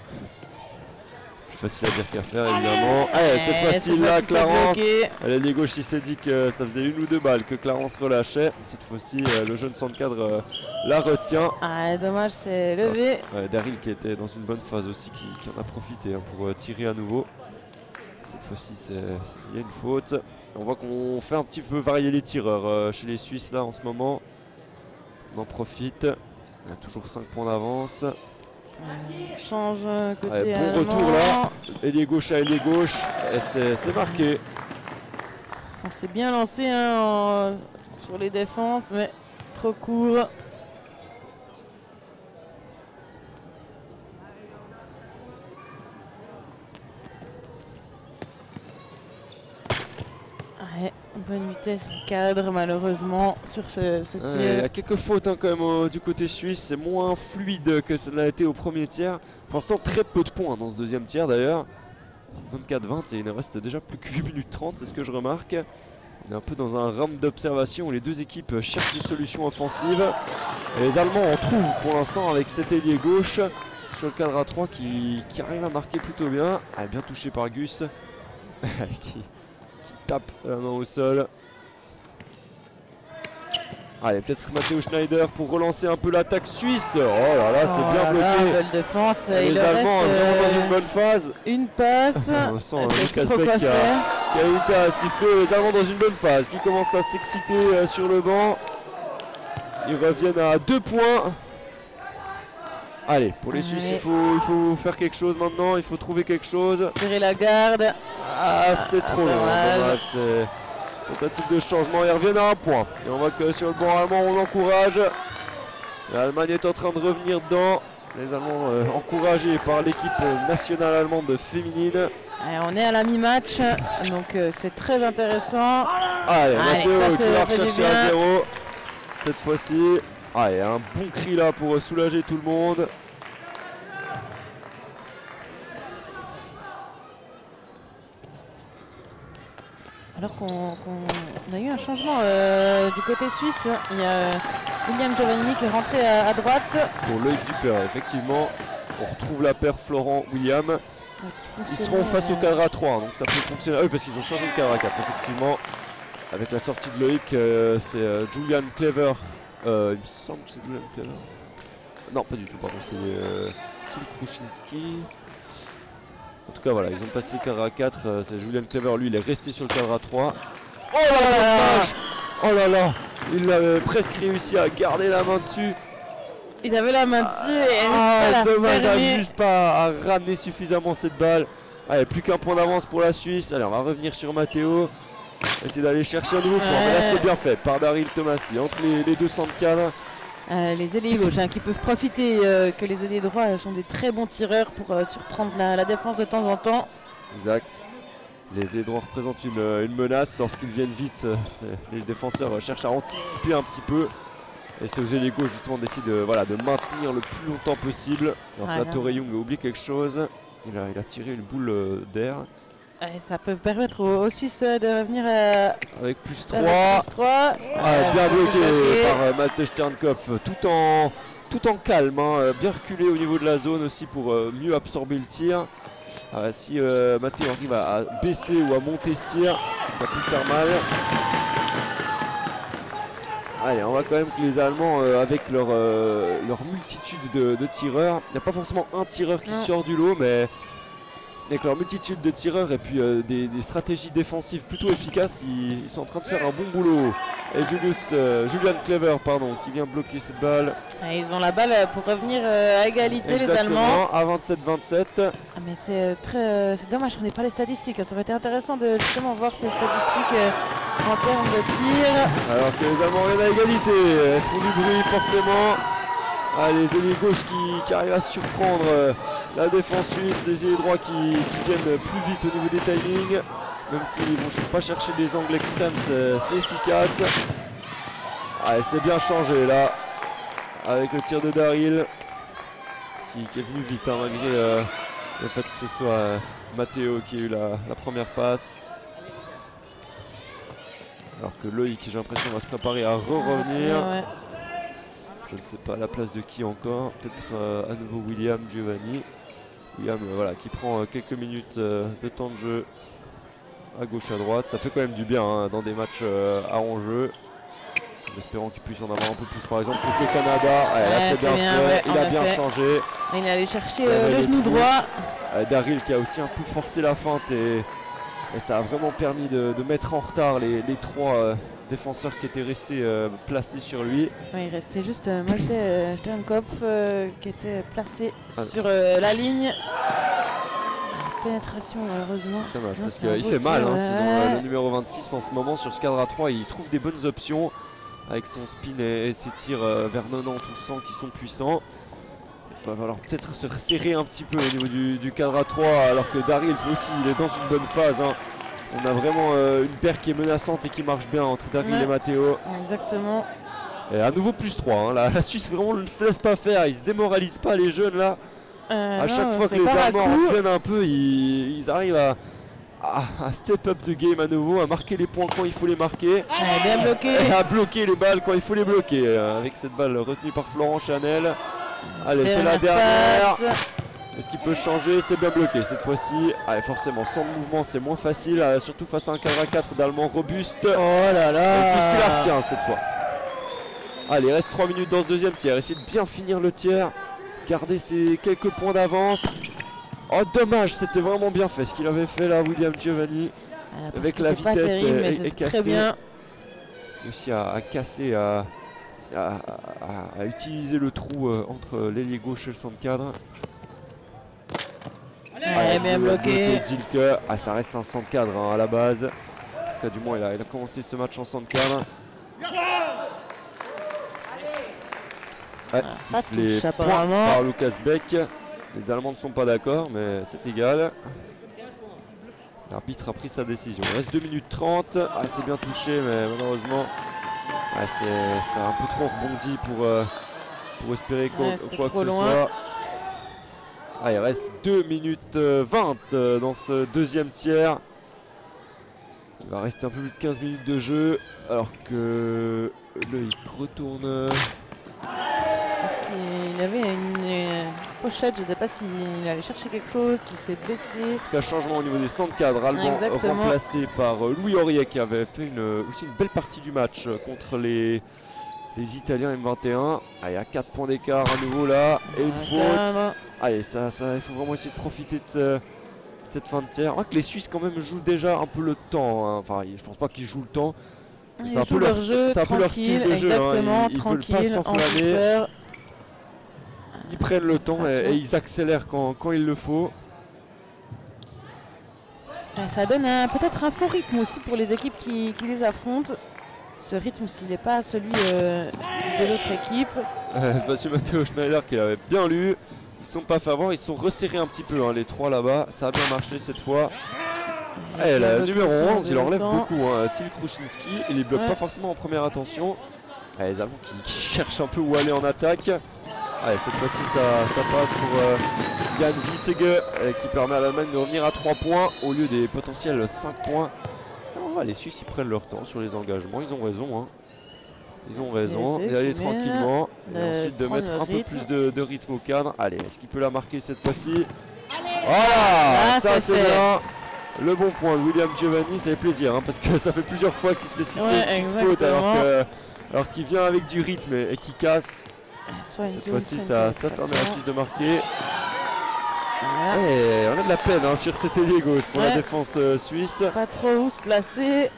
Speaker 3: Plus facile à dire qu'à faire évidemment. Allez, cette fois-ci là, Clarence. L'ailier gauche, il s'est dit que ça faisait une ou deux balles que Clarence relâchait. Cette fois-ci, le jeune centre cadre la retient.
Speaker 2: Dommage, c'est levé.
Speaker 3: Daryl qui était dans une bonne phase aussi, qui en a profité, hein, pour tirer à nouveau. Cette fois-ci, il y a une faute. On voit qu'on fait un petit peu varier les tireurs chez les Suisses là en ce moment. On en profite. Il y a toujours 5 points d'avance.
Speaker 2: Change côté
Speaker 3: bon retour là. Ailier gauche à ailier gauche. Et c'est marqué.
Speaker 2: On s'est bien lancé, hein, sur les défenses, mais trop court. Bonne vitesse cadre malheureusement sur ce tir.
Speaker 3: Il y a quelques fautes, hein, quand même du côté suisse. C'est moins fluide que ça l'a été au premier tiers. Pour l'instant, très peu de points dans ce deuxième tiers d'ailleurs. 24-20 et il ne reste déjà plus que 8 minutes 30, c'est ce que je remarque. On est un peu dans un round d'observation où les deux équipes cherchent une solution offensive. Et les Allemands en trouvent pour l'instant avec cet ailier gauche sur le cadre à 3 qui arrive à marquer plutôt bien. Ah, bien touché par Gus qui tape la main au sol. Allez, peut-être Matteo Schneider pour relancer un peu l'attaque suisse. Oh là là, c'est bien bloqué.
Speaker 2: Belle défense.
Speaker 3: Les Allemands vraiment dans une bonne phase.
Speaker 2: Une passe.
Speaker 3: On sent Lucas Beck qui a hésité à siffler. Les Allemands dans une bonne phase, qui commencent à s'exciter sur le banc. Ils reviennent à 2 points. Allez, pour les Suisses, il faut faire quelque chose maintenant. Il faut trouver quelque chose.
Speaker 2: Tirer la garde.
Speaker 3: Ah, c'est trop long. Dommage. C'est tentative de changement. Ils reviennent à 1 point. Et on voit que sur le banc allemand, on encourage. L'Allemagne est en train de revenir dedans. Les Allemands encouragés par l'équipe nationale allemande féminine.
Speaker 2: Allez, on est à la mi-match, donc c'est très intéressant.
Speaker 3: Allez, Matteo
Speaker 2: ça,
Speaker 3: qui va
Speaker 2: fait du
Speaker 3: rechercher
Speaker 2: bien.
Speaker 3: un 0 cette fois-ci. Allez, un bon cri là pour soulager tout le monde.
Speaker 2: Alors qu'on a eu un changement du côté suisse. Il y a William Giovanni qui est rentré à droite.
Speaker 3: Pour Loïc Dupert, effectivement. On retrouve la paire Florent-William. Ils seront face au cadre à 3, donc ça peut fonctionner. Ah oui, parce qu'ils ont changé de cadre à 4, effectivement. Avec la sortie de Loïc, c'est Julian Clever. Il me semble que c'est Julian Clever. Non, pas du tout, pardon, c'est Kim Kruszynski. En tout cas, voilà, ils ont passé le cadre à 4. C'est Julian Clever, lui, il est resté sur le cadre à 3. Oh là là! Oh là là! Il a presque réussi à garder la main dessus.
Speaker 2: Il avait la main dessus et
Speaker 3: dommage, il n'arrive juste pas à ramener suffisamment cette balle. Allez, plus qu'un point d'avance pour la Suisse. Allez, on va revenir sur Matteo. Essayer d'aller chercher un nouveau point. Mais là, c'est bien fait par Daryl Thomasy. Entre les deux centres cadres.
Speaker 2: Les ailiers gauches qui peuvent profiter que les ailiers droits sont des très bons tireurs pour surprendre la défense de temps en temps.
Speaker 3: Exact. Les ailiers droits représentent une menace. Lorsqu'ils viennent vite, les défenseurs cherchent à anticiper un petit peu. Et c'est aux ailiers gauche justement d'essayer de maintenir le plus longtemps possible. Alors là, Torre Young a oublié quelque chose. Il a tiré une boule d'air.
Speaker 2: Ça peut permettre aux Suisses de revenir
Speaker 3: avec plus 3. Bien bloqué par Malte Sternkopf, tout en calme, bien reculé au niveau de la zone aussi pour mieux absorber le tir. Si Matteo arrive à baisser ou à monter ce tir, ça peut faire mal. Allez, on voit quand même que les Allemands, avec leur multitude de tireurs, il n'y a pas forcément un tireur qui sort du lot, mais avec leur multitude de tireurs et puis des stratégies défensives plutôt efficaces, ils sont en train de faire un bon boulot. Et Julian Clever, pardon, qui vient bloquer cette balle.
Speaker 2: Et ils ont la balle pour revenir à égalité.
Speaker 3: Exactement,
Speaker 2: les Allemands.
Speaker 3: à 27-27.
Speaker 2: Mais c'est dommage qu'on n'ait pas les statistiques. Ça aurait été intéressant de justement voir ces statistiques en termes de tir.
Speaker 3: Alors que les Allemands viennent à égalité. Elles font du bruit forcément. Les ailiers gauches qui arrivent à surprendre la défense suisse, les ailiers droits qui viennent plus vite au niveau des timings, même s'ils ne vont pas chercher des angles extrêmes, c'est efficace. C'est bien changé là, avec le tir de Daryl, qui est venu vite, malgré le fait que ce soit Matteo qui a eu la première passe. Alors que Loïc, j'ai l'impression, va se préparer à revenir. Je ne sais pas à la place de qui encore, peut-être à nouveau William Giovanni. William qui prend quelques minutes de temps de jeu à gauche à droite. Ça fait quand même du bien dans des matchs à enjeu. En espérant qu'il puisse en avoir un peu plus par exemple contre le Canada. Là c'est bien fait, il a bien changé.
Speaker 2: Il est allé chercher le genou droit.
Speaker 3: Daryl qui a aussi un peu forcé la feinte et ça a vraiment permis de mettre en retard les trois défenseurs qui étaient restés placés sur lui.
Speaker 2: Il restait juste Malte Sternkopf qui était placé sur la ligne. Pénétration malheureusement.
Speaker 3: Parce qu'il fait mal, sinon le numéro 26 en ce moment sur ce cadre à 3 il trouve des bonnes options avec son spin et ses tirs vers 90 ou 100 qui sont puissants. Il va falloir peut-être se resserrer un petit peu au niveau du cadre à 3 alors que Daryl aussi il est dans une bonne phase. On a vraiment une paire qui est menaçante et qui marche bien entre Daryl et Matteo.
Speaker 2: Exactement.
Speaker 3: Et à nouveau plus 3. La Suisse vraiment ne se laisse pas faire, ils se démoralisent pas les jeunes là. À chaque fois que les Allemands reviennent un peu, ils arrivent à step up de game à nouveau, à marquer les points quand il faut les marquer.
Speaker 2: Bien bloqué.
Speaker 3: Et à bloquer les balles quand il faut les bloquer. Avec cette balle retenue par Florent Chanel. Allez, c'est la dernière. Est-ce qu'il peut changer? C'est bien bloqué cette fois-ci. Allez, forcément, sans mouvement, c'est moins facile. Surtout face à un cadre à 4 d'Allemand robuste.
Speaker 2: Oh là là.
Speaker 3: Puisqu'il la retient cette fois. Allez, il reste 3 minutes dans ce deuxième tiers. Essayez de bien finir le tiers. Garder ces quelques points d'avance. Oh, dommage, c'était vraiment bien fait ce qu'il avait fait là, William Giovanni. Avec la vitesse
Speaker 2: terrible,
Speaker 3: et cassé.
Speaker 2: très bien.
Speaker 3: Aussi à casser, à utiliser le trou entre l'ailier gauche et le centre cadre.
Speaker 2: Allez, bien bloqué.
Speaker 3: Zilke. Ça reste un centre cadre à la base. En tout cas, du moins, il a commencé ce match en centre cadre. Sifflé point par Lucas Beck. Les Allemands ne sont pas d'accord, mais c'est égal. L'arbitre a pris sa décision. Il reste 2 minutes 30. C'est bien touché, mais malheureusement, c'est un peu trop rebondi pour espérer quoi que ce soit. Il reste 2 minutes 20 dans ce deuxième tiers. Il va rester un peu plus de 15 minutes de jeu, alors que l'œil retourne.
Speaker 2: Il avait une pochette, je ne sais pas s'il allait chercher quelque chose, s'il s'est blessé.
Speaker 3: En tout cas, changement au niveau des centres cadres allemands, remplacé par Louis Aurier qui avait fait aussi une belle partie du match contre les Italiens M21. Il y a 4 points d'écart à nouveau là, et une faute. Allez, il faut vraiment essayer de profiter de cette fin de tiers. On voit que les Suisses quand même jouent déjà un peu le temps, hein. Enfin, je pense pas qu'ils jouent le temps.
Speaker 2: C'est un peu leur jeu, c'est un peu leur style de jeu. Exactement,
Speaker 3: Ils
Speaker 2: tranquille,
Speaker 3: veulent pas s'enflammer. Ils prennent le temps et ils accélèrent quand il le faut.
Speaker 2: Ça donne peut-être un faux rythme aussi pour les équipes qui les affrontent. Ce rythme, s'il n'est pas celui de l'autre équipe.
Speaker 3: Monsieur Matteo Schneider qui l'avait bien lu. Ils sont pas fait avoir, ils sont resserrés un petit peu, hein, les trois là-bas. Ça a bien marché cette fois. Le numéro 11, il enlève beaucoup, Till Kruszynski. Il ne bloque pas forcément en première intention. Les Allemands qui cherchent un peu où aller en attaque. Cette fois-ci ça passe pour Jan Wittege qui permet à l'Allemagne de revenir à 3 points au lieu des potentiels 5 points. Les Suisses ils prennent leur temps sur les engagements, ils ont raison. Ils ont raison d'aller tranquillement et ensuite de mettre un peu plus de rythme au cadre. Allez, est-ce qu'il peut la marquer cette fois-ci? Voilà, ça c'est bien. Le bon point de William Giovanni, ça fait plaisir parce que ça fait plusieurs fois qu'il se fait siffler une petite faute alors qu'il vient avec du rythme et qu'il casse. Cette fois-ci ça permet à la Suisse de marquer. Et on a de la peine sur cet ailier gauche pour la défense suisse.
Speaker 2: Pas trop où se placer.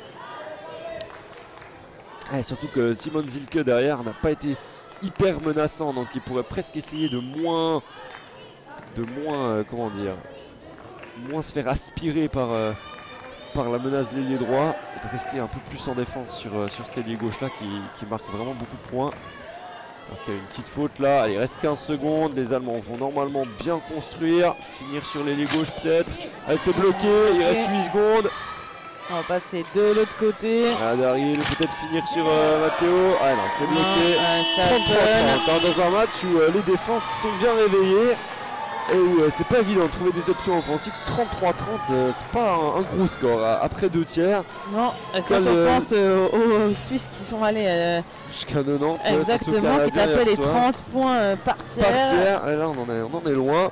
Speaker 3: Surtout que Simon Zilke derrière n'a pas été hyper menaçant, donc il pourrait presque essayer de moins comment dire, moins se faire aspirer par la menace de l'ailier droit et de rester un peu plus en défense sur cet ailier gauche là qui marque vraiment beaucoup de points. Donc il y a une petite faute là, allez, il reste 15 secondes, les Allemands vont normalement bien construire, finir sur l'ailier gauche peut-être, elle était bloquée, il reste 8 secondes.
Speaker 2: On va passer de l'autre côté.
Speaker 3: Daryl peut-être finir sur Matteo. Non, c'est bloqué. 33-30 dans un match où les défenses sont bien réveillées et où c'est pas évident de trouver des options offensives. 33-30, c'est pas un gros score après 2 tiers.
Speaker 2: Non, quand on pense aux Suisses qui sont allés
Speaker 3: jusqu'à 90.
Speaker 2: Exactement, qui tapaient les 30 points par tiers.
Speaker 3: Et là on en est loin.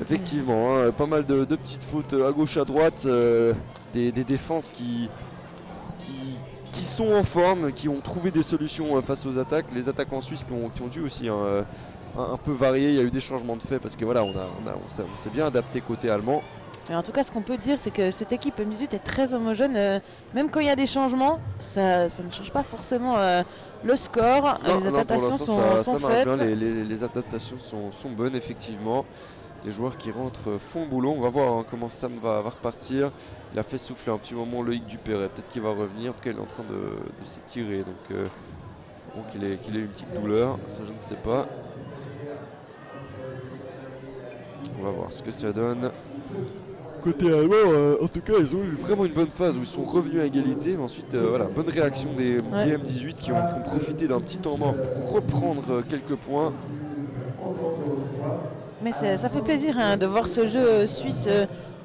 Speaker 3: Effectivement, pas mal de petites fautes à gauche à droite, des défenses qui sont en forme, qui ont trouvé des solutions face aux attaques. Les attaquants suisses qui ont dû aussi un peu varier, il y a eu des changements de fait parce que voilà, on s'est bien adapté côté allemand.
Speaker 2: Mais en tout cas, ce qu'on peut dire, c'est que cette équipe M18 est très homogène. Même quand il y a des changements, ça ne change pas forcément le score. Les adaptations sont faites.
Speaker 3: Bien, les adaptations sont bonnes, effectivement. Les joueurs qui rentrent font le boulot. On va voir comment Sam va repartir. Il a fait souffler un petit moment Loïc Dupéret. Peut-être qu'il va revenir. En tout cas, il est en train de s'étirer. Donc, qu'il ait une petite douleur. Ça, je ne sais pas. On va voir ce que ça donne. Côté allemand, en tout cas, ils ont eu vraiment une bonne phase où ils sont revenus à égalité. Mais ensuite, voilà, bonne réaction des M18 qui ont profité d'un petit temps mort pour reprendre quelques points.
Speaker 2: Mais ça fait plaisir de voir ce jeu suisse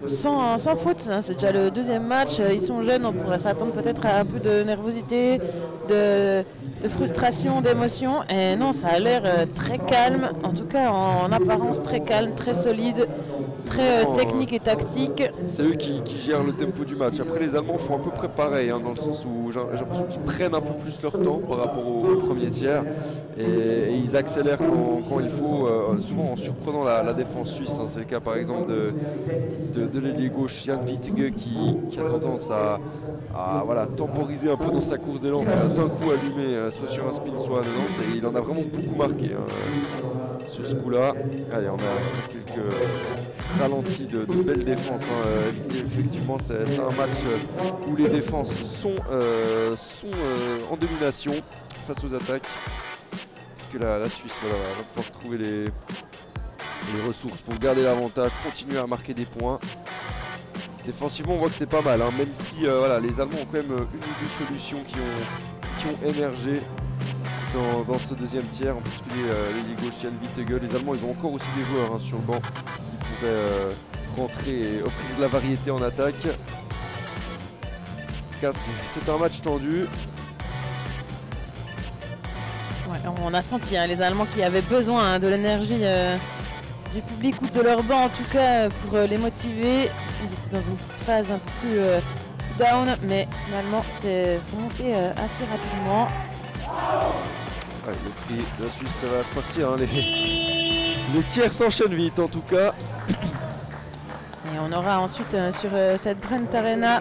Speaker 2: sans faute, hein. C'est déjà le deuxième match, ils sont jeunes, on pourrait s'attendre peut-être à un peu de nervosité, de frustration, d'émotion, et non, ça a l'air très calme, en tout cas en apparence très calme, très solide, très technique et tactique.
Speaker 3: C'est eux qui gèrent le tempo du match. Après, les Allemands font à peu près pareil, hein, dans le sens où j'ai l'impression qu'ils prennent un peu plus leur temps par rapport au premier tiers, et ils accélèrent quand il faut, souvent en surprenant la défense suisse, hein. C'est le cas par exemple de l'ailier gauche Jan Wittige qui a tendance à voilà, temporiser un peu dans sa course d'élan, d'un coup allumer soit sur un spin soit à 90, et il en a vraiment beaucoup marqué, hein, sur ce coup-là. Allez, on a quelques ralentis de belles défenses, hein. Effectivement, c'est un match où les défenses sont en domination face aux attaques. Parce que la Suisse voilà, va pouvoir trouver les ressources pour garder l'avantage, continuer à marquer des points. Défensivement, on voit que c'est pas mal, hein, même si voilà, les Allemands ont quand même une ou deux solutions qui ont émergé dans ce deuxième tiers, en particulier l'ailier gauche Jan Wittige. Les Allemands, ils ont encore aussi des joueurs, hein, sur le banc qui pourraient rentrer et offrir de la variété en attaque. En tout cas, c'est un match tendu.
Speaker 2: Ouais, on a senti, hein, les Allemands qui avaient besoin, hein, de l'énergie du public ou de leur banc en tout cas pour les motiver. Ils étaient dans une petite phase un peu plus down, mais finalement c'est remonté assez rapidement.
Speaker 3: Ouais, le prix de la Suisse, ça va partir, hein, les tiers s'enchaînent vite en tout cas.
Speaker 2: Et on aura ensuite sur cette Brent Arena,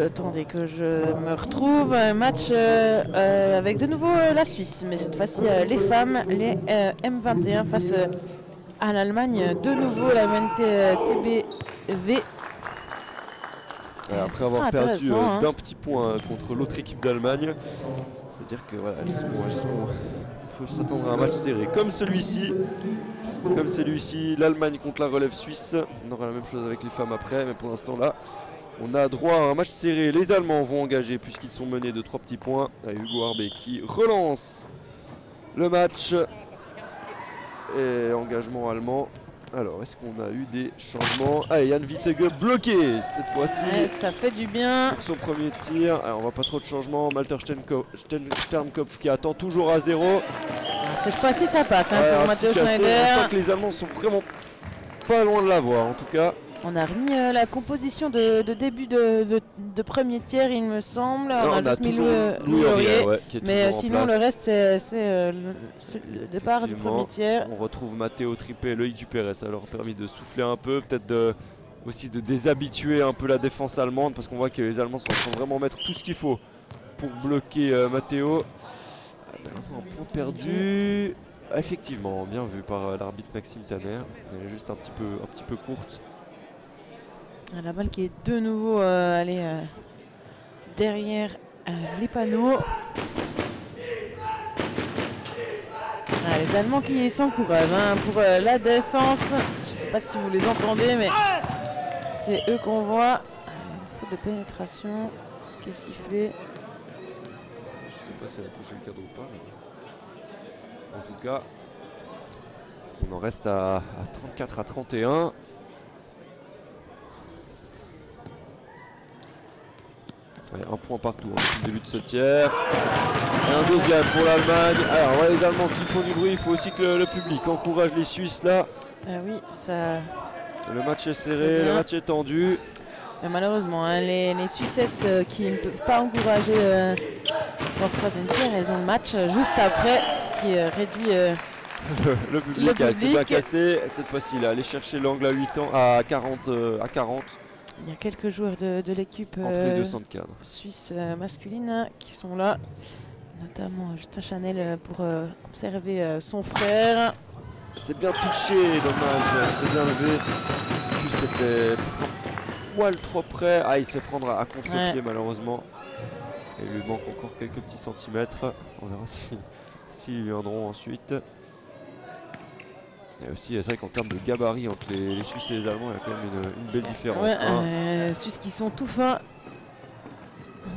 Speaker 2: attendez que je me retrouve, un match avec de nouveau la Suisse, mais cette fois-ci les femmes, les M21 face à l'Allemagne, de nouveau la TBV.
Speaker 3: Après avoir perdu d'un petit point contre l'autre équipe d'Allemagne, c'est-à-dire que voilà, il faut s'attendre à un match serré comme celui-ci. Comme celui-ci, l'Allemagne contre la relève suisse. On aura la même chose avec les femmes après, mais pour l'instant là, on a droit à un match serré. Les Allemands vont engager puisqu'ils sont menés de 3 petits points. Avec Hugo Arbé qui relance le match. Et engagement allemand. Alors, est-ce qu'on a eu des changements? Allez, Jan Wittige bloqué cette fois-ci.
Speaker 2: Ouais, ça fait du bien.
Speaker 3: Pour son premier tir. Alors, on voit pas trop de changements. Malter Sternkopf qui attend toujours à 0.
Speaker 2: Cette fois-ci, ça passe, hein, pour Mathieu Schneider.
Speaker 3: On sent que les Allemands sont vraiment pas loin de l'avoir, en tout cas.
Speaker 2: On a remis la composition de début de premier tiers, il me semble.
Speaker 3: Non,
Speaker 2: on a juste mis Louis Laurier, ouais, mais sinon le reste c'est le départ du premier tiers.
Speaker 3: On retrouve Matteo Trippé et Loïc Dupérez. Ça leur a permis de souffler un peu, peut-être aussi de déshabituer un peu la défense allemande, parce qu'on voit que les Allemands sont en train de vraiment mettre tout ce qu'il faut pour bloquer Matteo. Un point perdu. Effectivement, bien vu par l'arbitre Maxime Tanner. Elle est juste un petit peu courte.
Speaker 2: La balle qui est de nouveau allée derrière les panneaux. Les Allemands qui s'encouragent, hein, pour la défense. Je ne sais pas si vous les entendez, mais c'est eux qu'on voit. Faute de pénétration, ce qui est sifflé.
Speaker 3: Je sais pas si elle a touché le cadre ou pas, mais en tout cas, on en reste à 34 à 31. Allez, un point partout depuis le début de ce tiers. Et un deuxième pour l'Allemagne. Alors, ouais, les Allemands qui font du bruit, il faut aussi que le public encourage les Suisses là.
Speaker 2: Oui, ça.
Speaker 3: Le match est serré, le match est tendu.
Speaker 2: Mais malheureusement, hein, les Suissesses qui ne peuvent pas encourager dans ce troisième tiers, elles ont le match juste après, ce qui réduit
Speaker 3: le public. C'est bien cassé. Cette fois-ci, il est allé chercher l'angle à 40.
Speaker 2: Il y a quelques joueurs de l'équipe suisse masculine qui sont là, notamment Justin Chanel pour observer son frère.
Speaker 3: C'est bien touché, dommage, c'est bien levé. En plus, c'était un poil trop près. Ah, il se fait prendre à contre-pied malheureusement. Et il lui manque encore quelques petits centimètres. On verra s'ils viendront ensuite. Et aussi, c'est vrai qu'en termes de gabarit entre les Suisses et les Allemands, il y a quand même une belle différence.
Speaker 2: Ouais, Suisses qui sont tout fins.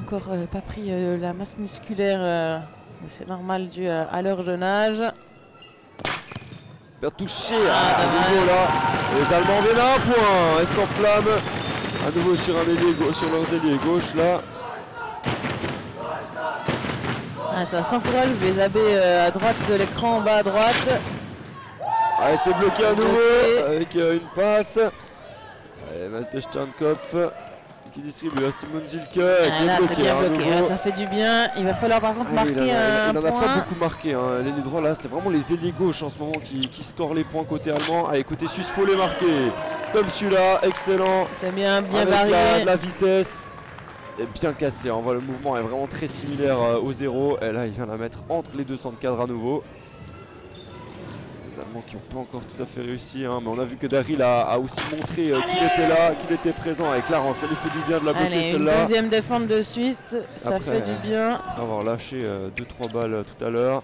Speaker 2: Encore pas pris la masse musculaire. C'est normal dû à leur jeune âge.
Speaker 3: Bien touché à nouveau là. Les Allemands viennent à un point. Ils s'enflamment. À nouveau sur un ailier sur leurs ailiers gauche là.
Speaker 2: Ah, ça s'encourage, je les avais à droite de l'écran, en bas à droite.
Speaker 3: Allez, c'est bloqué à nouveau avec une passe. Allez, Malte Steinkopf qui distribue à Simon Zilke.
Speaker 2: Là, c'est bien bloqué, là, ça fait du bien. Il va falloir par contre marquer un point.
Speaker 3: Il n'en a pas beaucoup marqué, hein. L'ailier droit là, c'est vraiment les ailiers gauches en ce moment qui scorent les points côté allemand. Allez, côté suisse, faut les marquer. Comme celui-là, excellent.
Speaker 2: C'est bien
Speaker 3: avec
Speaker 2: varié.
Speaker 3: la vitesse. Et bien cassé, on voit le mouvement est vraiment très similaire au 0. Et là, il vient la mettre entre les deux centres cadres à nouveau. Les Allemands qui n'ont pas encore tout à fait réussi, hein, mais on a vu que Daryl a aussi montré qu'il était là, qu'il était présent avec Clarence. Ça lui fait du bien de la bloquer celle-là.
Speaker 2: Une deuxième défense de Suisse, ça fait du bien.
Speaker 3: Après avoir lâché 2-3 balles tout à l'heure.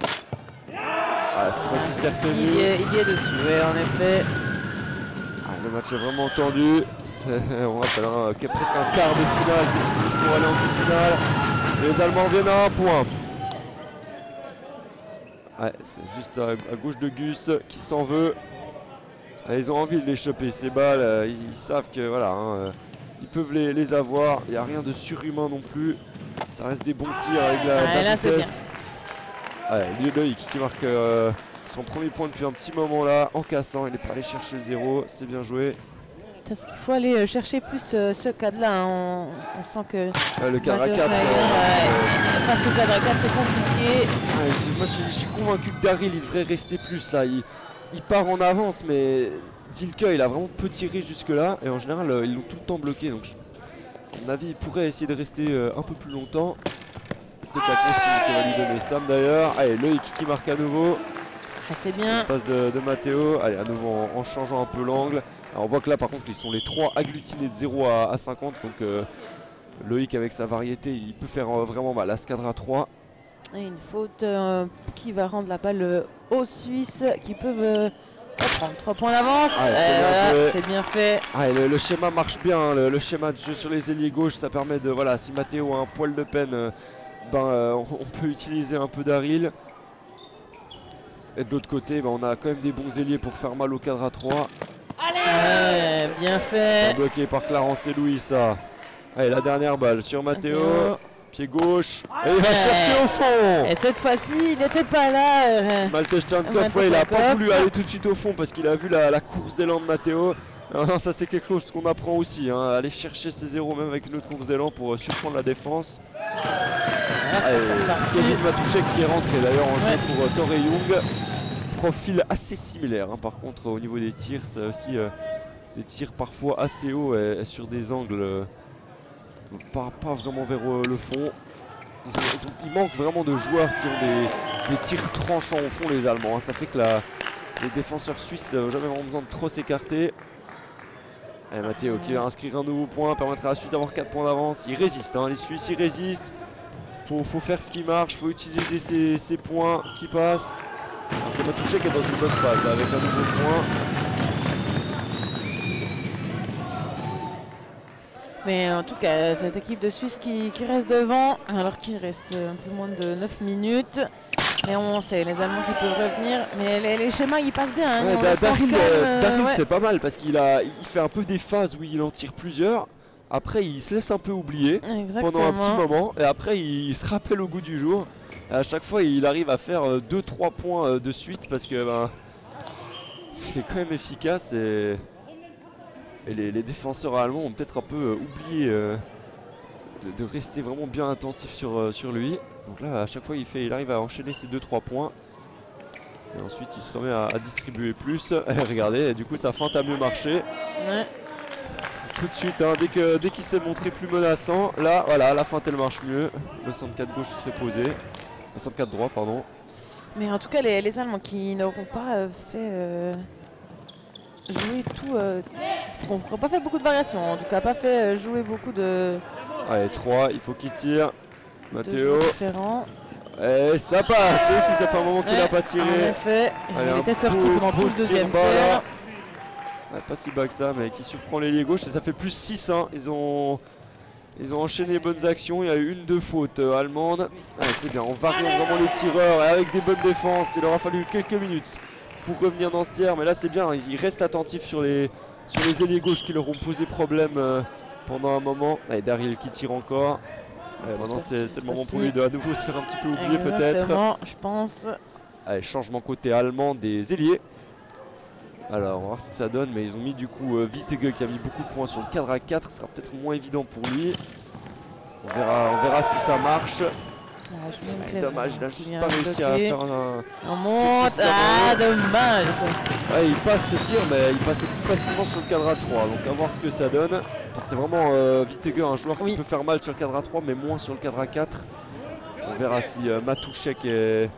Speaker 3: Ah, cette fois-ci c'est retenu.
Speaker 2: Il y est dessus, ouais, en effet.
Speaker 3: Ah, le match est vraiment tendu. On rappelle qu'il y a presque un quart de finale pour aller en demi-finale. Les Allemands viennent à un point. Ouais, c'est juste à gauche de Gus qui s'en veut. Ils ont envie de les choper ces balles. Ils savent que voilà, hein, ils peuvent les avoir. Il n'y a rien de surhumain non plus. Ça reste des bons tirs avec la vitesse. Ouais, Loïc qui marque son premier point depuis un petit moment là en cassant. Il n'est pas allé chercher le 0. C'est bien joué.
Speaker 2: Il faut aller chercher plus ce cadre-là. Hein. On sent que
Speaker 3: le cadre à 4.
Speaker 2: Face au cadre à 4, c'est compliqué.
Speaker 3: Moi, je suis convaincu que Daryl il devrait rester plus là. Il part en avance, mais Zilke il a vraiment peu tiré jusque-là. Et en général, ils l'ont tout le temps bloqué. Donc, à mon avis, il pourrait essayer de rester un peu plus longtemps. C'est la consigne que va lui donner Sam d'ailleurs. Allez, Loïc qui marque à nouveau.
Speaker 2: Ah, c'est bien.
Speaker 3: Une passe de Matteo. Allez, à nouveau en changeant un peu l'angle. Alors on voit que là par contre ils sont les trois agglutinés de 0 à 50, donc Loïc avec sa variété il peut faire vraiment mal. Escadre à 3.
Speaker 2: Et une faute qui va rendre la balle aux Suisses qui peuvent prendre 3 points d'avance. C'est bien fait.
Speaker 3: Le schéma marche bien, hein, le schéma de jeu sur les ailiers gauche, ça permet de, voilà, si Matteo a un poil de peine, on peut utiliser un peu Daryl. Et de l'autre côté, on a quand même des bons ailiers pour faire mal au cadre à 3.
Speaker 2: Allez, bien fait.
Speaker 3: Bloqué par Clarence et Louis ça. Allez, la dernière balle sur Matteo. Pied gauche. Et il va chercher au fond.
Speaker 2: Et cette fois-ci, il n'était pas là.
Speaker 3: Malte Steinkopf, il n'a pas voulu aller tout de suite au fond parce qu'il a vu la course d'élan de Matteo. Non, ça c'est quelque chose qu'on apprend aussi. Hein, aller chercher ses 0 même avec une autre course d'élan pour surprendre la défense. Kevin Matouchek qui est rentré d'ailleurs en jeu pour Torre Young. Profil assez similaire hein. Par contre au niveau des tirs c'est aussi des tirs parfois assez hauts et sur des angles pas vraiment vers le fond. Il manque vraiment de joueurs qui ont des tirs tranchants au fond les Allemands hein. Ça fait que les défenseurs suisses n'ont jamais vraiment besoin de trop s'écarter. Matteo qui va inscrire un nouveau point, permettra à la Suisse d'avoir 4 points d'avance. Ils résistent hein. Les Suisses ils résistent. Faut faire ce qui marche, faut utiliser ces points qui passent. On va toucher qui est dans une bonne phase avec un nouveau point.
Speaker 2: Mais en tout cas, cette équipe de Suisse qui reste devant, alors qu'il reste un peu moins de 9 minutes. Et on sait, les Allemands qui peuvent revenir, mais les schémas ils passent bien. Hein,
Speaker 3: Daryl c'est pas mal parce qu'il fait un peu des phases où il en tire plusieurs. Après il se laisse un peu oublier pendant un petit moment et après il se rappelle au goût du jour. Et à chaque fois il arrive à faire 2-3 points de suite parce que il est quand même efficace et les défenseurs allemands ont peut-être un peu oublié de rester vraiment bien attentifs sur lui. Donc là à chaque fois il arrive à enchaîner ses 2-3 points. Et ensuite il se remet à distribuer plus. Et regardez, du coup sa feinte a mieux marché. Tout de suite, hein, dès qu'il s'est montré plus menaçant, là, voilà, la feinte elle marche mieux. Le centre 4 gauche se fait poser. Le centre 4 droit, pardon.
Speaker 2: Mais en tout cas, les Allemands qui n'auront pas fait jouer tout. N'auront pas fait beaucoup de variations, en tout cas, pas fait jouer beaucoup de.
Speaker 3: Allez, 3, il faut qu'il tire. Matteo.
Speaker 2: Et
Speaker 3: ça passe, même si ça fait un moment qu'il n'a pas tiré.
Speaker 2: En effet, il était sorti pendant tout le deuxième tiers.
Speaker 3: Pas si bas que ça, mais qui surprend l'ailier gauche et ça fait plus 6 hein. Ils ont enchaîné les bonnes actions. Il y a eu 1-2 fautes allemandes. C'est bien, en variant vraiment les tireurs et avec des bonnes défenses. Il aura fallu quelques minutes pour revenir dans ce tiers. Mais là c'est bien, ils restent attentifs sur les ailiers gauches qui leur ont posé problème pendant un moment. Allez, Daryl qui tire encore. Maintenant c'est le moment pour lui de à nouveau se faire un petit peu oublier peut-être.
Speaker 2: Exactement, je pense.
Speaker 3: Allez, changement côté allemand des ailiers. Alors on va voir ce que ça donne, mais ils ont mis du coup Wittege qui a mis beaucoup de points sur le cadre à 4, ce sera peut-être moins évident pour lui. On verra si ça marche. Dommage, il a juste pas réussi à faire un...
Speaker 2: On monte, dommage.
Speaker 3: Ouais, il passe ce tir, mais il passait plus facilement sur le cadre à 3, donc à voir ce que ça donne. C'est vraiment Wittege, un joueur qui peut faire mal sur le cadre à 3, mais moins sur le cadre à 4. On verra si Matouchek est...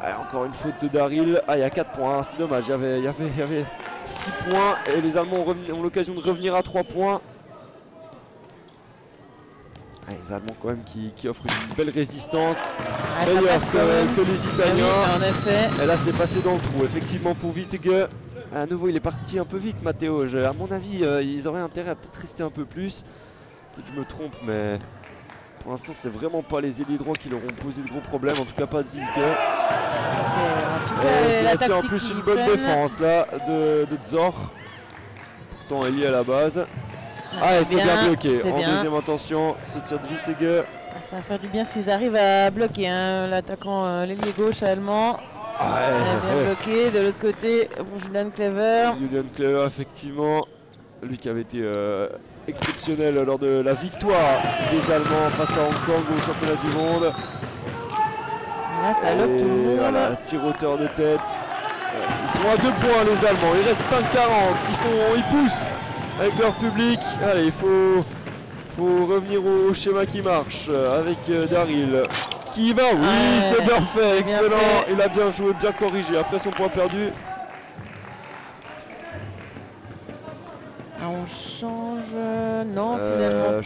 Speaker 3: Allez, encore une faute de Daryl. Ah, il y a 4 points, c'est dommage, il y avait 6 points et les Allemands ont l'occasion de revenir à 3 points. Ah, les Allemands quand même qui offrent une belle résistance, meilleure que les Italiens.
Speaker 2: Oui, en effet.
Speaker 3: Et là c'est passé dans le trou, effectivement pour Wittege. À nouveau il est parti un peu vite Matteo, à mon avis ils auraient intérêt à peut-être rester un peu plus. Peut-être que je me trompe mais pour l'instant c'est vraiment pas les ailiers droits qui leur ont posé de gros problèmes, en tout cas pas Ziege. C'est en plus une bonne défense là de Zor. Pourtant ailier à la base. Ah, et c'est bien bloqué. En deuxième intention, ce tir de Wittege.
Speaker 2: Ça va faire du bien s'ils arrivent à bloquer l'attaquant, l'ailier gauche allemand. Bien bloqué. De l'autre côté, pour Julian Clever.
Speaker 3: Julian Clever, effectivement. Lui qui avait été exceptionnel lors de la victoire des Allemands face à Hong Kong au championnat du monde.
Speaker 2: Là, ça loque tout le monde.
Speaker 3: Voilà, tir hauteur de tête. Ils sont à 2 points les Allemands. Il reste 5-40. Ils poussent avec leur public. Allez, il faut revenir au schéma qui marche avec Daryl qui y va. Oui, c'est bien fait, excellent. Il a bien joué, bien corrigé après son point perdu.
Speaker 2: On change, non finalement